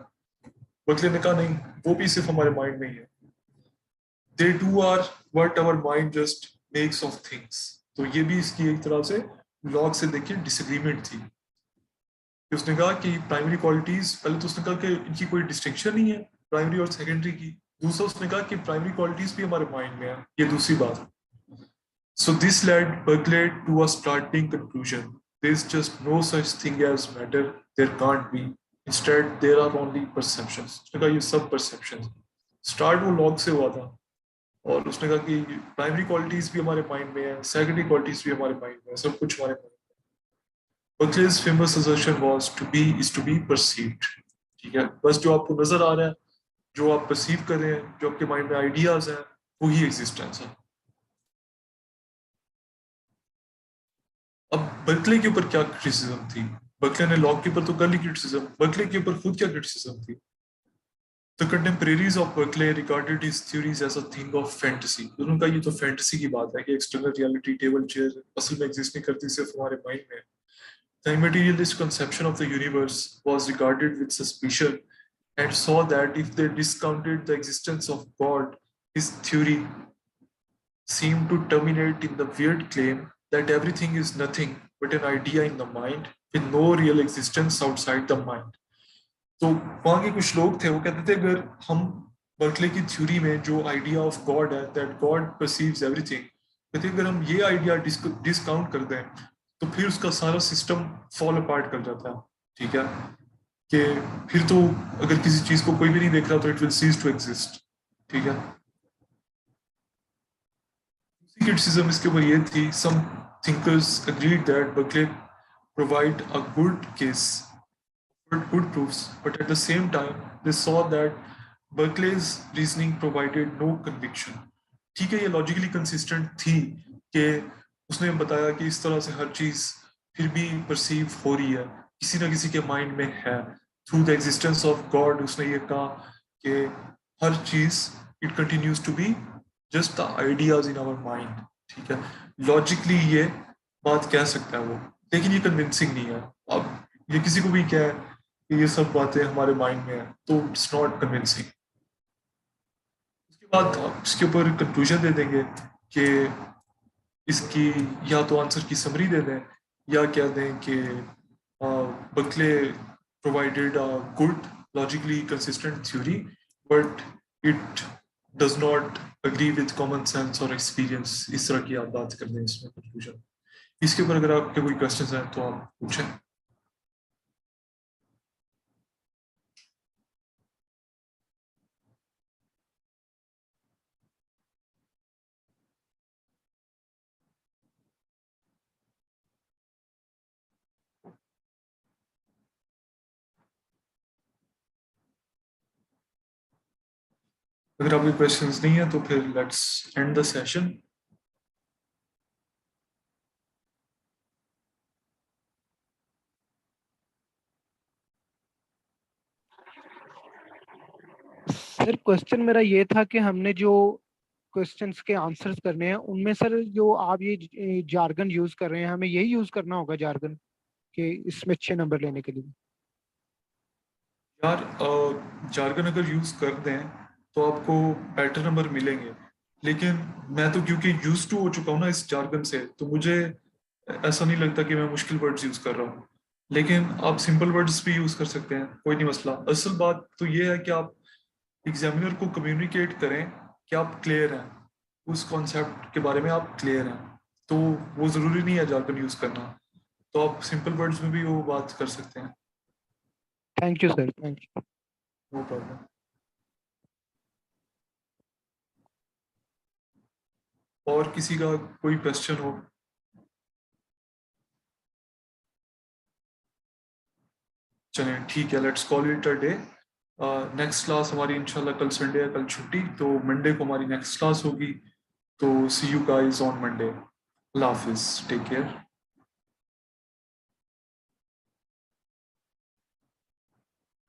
बर्कले ने कहा नहीं, वो भी सिर्फ हमारे माइंड में ही है. They too are what our mind just makes of things. तो ये भी इसकी एक तरह से लॉग से देखिए डिसएग्रीमेंट थी. उसने कहा कि प्राइमरी क्वालिटीज, पहले तो उसने कहा कि इनकी कोई डिस्टिंक्शन नहीं है प्राइमरी और सेकेंडरी की. दूसरा उसने कहा कि प्राइमरी क्वालिटीज भी हमारे माइंड में है, ये दूसरी बात. So this led Berkeley to a startling conclusion. There is just no such thing as matter. There can't be. Instead, there are only perceptions. उसने कहा ये सब perceptions. Start वो log से हुआ था और उसने कहा कि प्राइमरी क्वालिटीज भी हमारे माइंड में है, सेकेंडरी क्वालिटीज भी हमारे माइंड में है, सब कुछ हमारे माइंड में. Berkeley's famous assertion was to be perceived. ठीक है, बस जो आपको नजर आ रहा है, जो आप परसीव कर रहे हैं, जो आपके माइंड में आइडियाज हैं, वही एग्जिस्टेंस है. अब बर्कले के ऊपर क्या क्रिटिसिज्म थी? बर्कले ने लॉक के ऊपर तो कर ली क्रिटिसिज्म, बर्कले के ऊपर खुद क्या क्रिटिसिज्म थी? The contemporaries of Berkeley regarded his theories as a thing of fantasy. उनका ये तो फैंटेसी की बात है कि एक्सटर्नल रियलिटी टेबल चेयर असल में एग्जिस्ट नहीं करती, सिर्फ हमारे माइंड में. The immaterialist conception of the universe was regarded with suspicion and saw that if they discounted the existence of God, his theory seemed to terminate in the weird claim that everything is nothing but an idea in the mind with no real existence outside the mind. तो वहाँ के कुछ लोग थे, वो कहते थे अगर हम बर्कले की थ्योरी में जो आइडिया ऑफ गॉड है, दैट गॉड परसीव्स एवरीथिंग, कहते अगर हम ये आइडिया डिस्काउंट कर दें तो फिर उसका सारा सिस्टम फॉल अपार्ट कर जाता है. ठीक है, कि फिर तो अगर किसी चीज को कोई भी नहीं देख रहा तो it will cease to exist. ठीक है, क्रिटिसिज्म इसके ऊपर ये थी, some thinkers agreed that Berkeley provide a good case, good proofs, but at the same time they saw that Berkeley's reasoning provided no conviction. ठीक है, ये logically consistent थी कि उसने बताया कि इस तरह से हर चीज फिर भी perceive हो रही है, किसी ना किसी के माइंड में है. Through the existence of God, उसने ये कहा कि हर चीज it continues to be just the ideas in our mind. ठीक है, logically ये बात कह सकता है वो, लेकिन ये convincing नहीं है. अब ये किसी को भी क्या है ये सब बातें हमारे माइंड में है, तो इट्स नॉट कन्विंसिंग. उसके बाद आप इसके ऊपर कंक्लूजन दे देंगे कि इसकी या तो आंसर की समरी दे दें या क्या दें कि Berkeley provided a good logically consistent theory but it does not agree with common sense और एक्सपीरियंस. इस तरह की आप बात कर दें इसमें कंक्लूजन. इसके ऊपर अगर आपके कोई क्वेश्चंस हैं तो आप पूछें. अगर आपके क्वेश्चंस नहीं है तो फिर let's end the session. Sir question मेरा ये था कि हमने जो क्वेश्चंस के आंसर्स करने हैं उनमें सर जो आप ये जार्गन यूज कर रहे हैं, हमें यही यूज करना होगा जार्गन कि इसमें अच्छे नंबर लेने के लिए? यार जार्गन अगर यूज कर दें तो आपको बेटर नंबर मिलेंगे, लेकिन मैं तो क्योंकि यूज टू हो चुका हूँ ना इस जार्गन से, तो मुझे ऐसा नहीं लगता कि मैं मुश्किल वर्ड्स यूज कर रहा हूँ. लेकिन आप सिंपल वर्ड्स भी यूज कर सकते हैं, कोई नहीं मसला. असल बात तो ये है कि आप एग्जामिनर को कम्युनिकेट करें कि आप क्लियर हैं, उस कॉन्सेप्ट के बारे में आप क्लियर हैं। तो वो ज़रूरी नहीं है जार्गन यूज़ करना, तो आप सिंपल वर्ड्स में भी वो बात कर सकते हैं। Thank you sir, thank you. No problem. और किसी का कोई क्वेश्चन हो? चलें ठीक है, let's call it a day. Next class हमारी इंशाल्लाह कल संडे है, कल छुट्टी, तो मंडे को हमारी नेक्स्ट क्लास होगी। तो सी यू गाइस ऑन मंडे। अल्लाह हाफिज़, टेक केयर।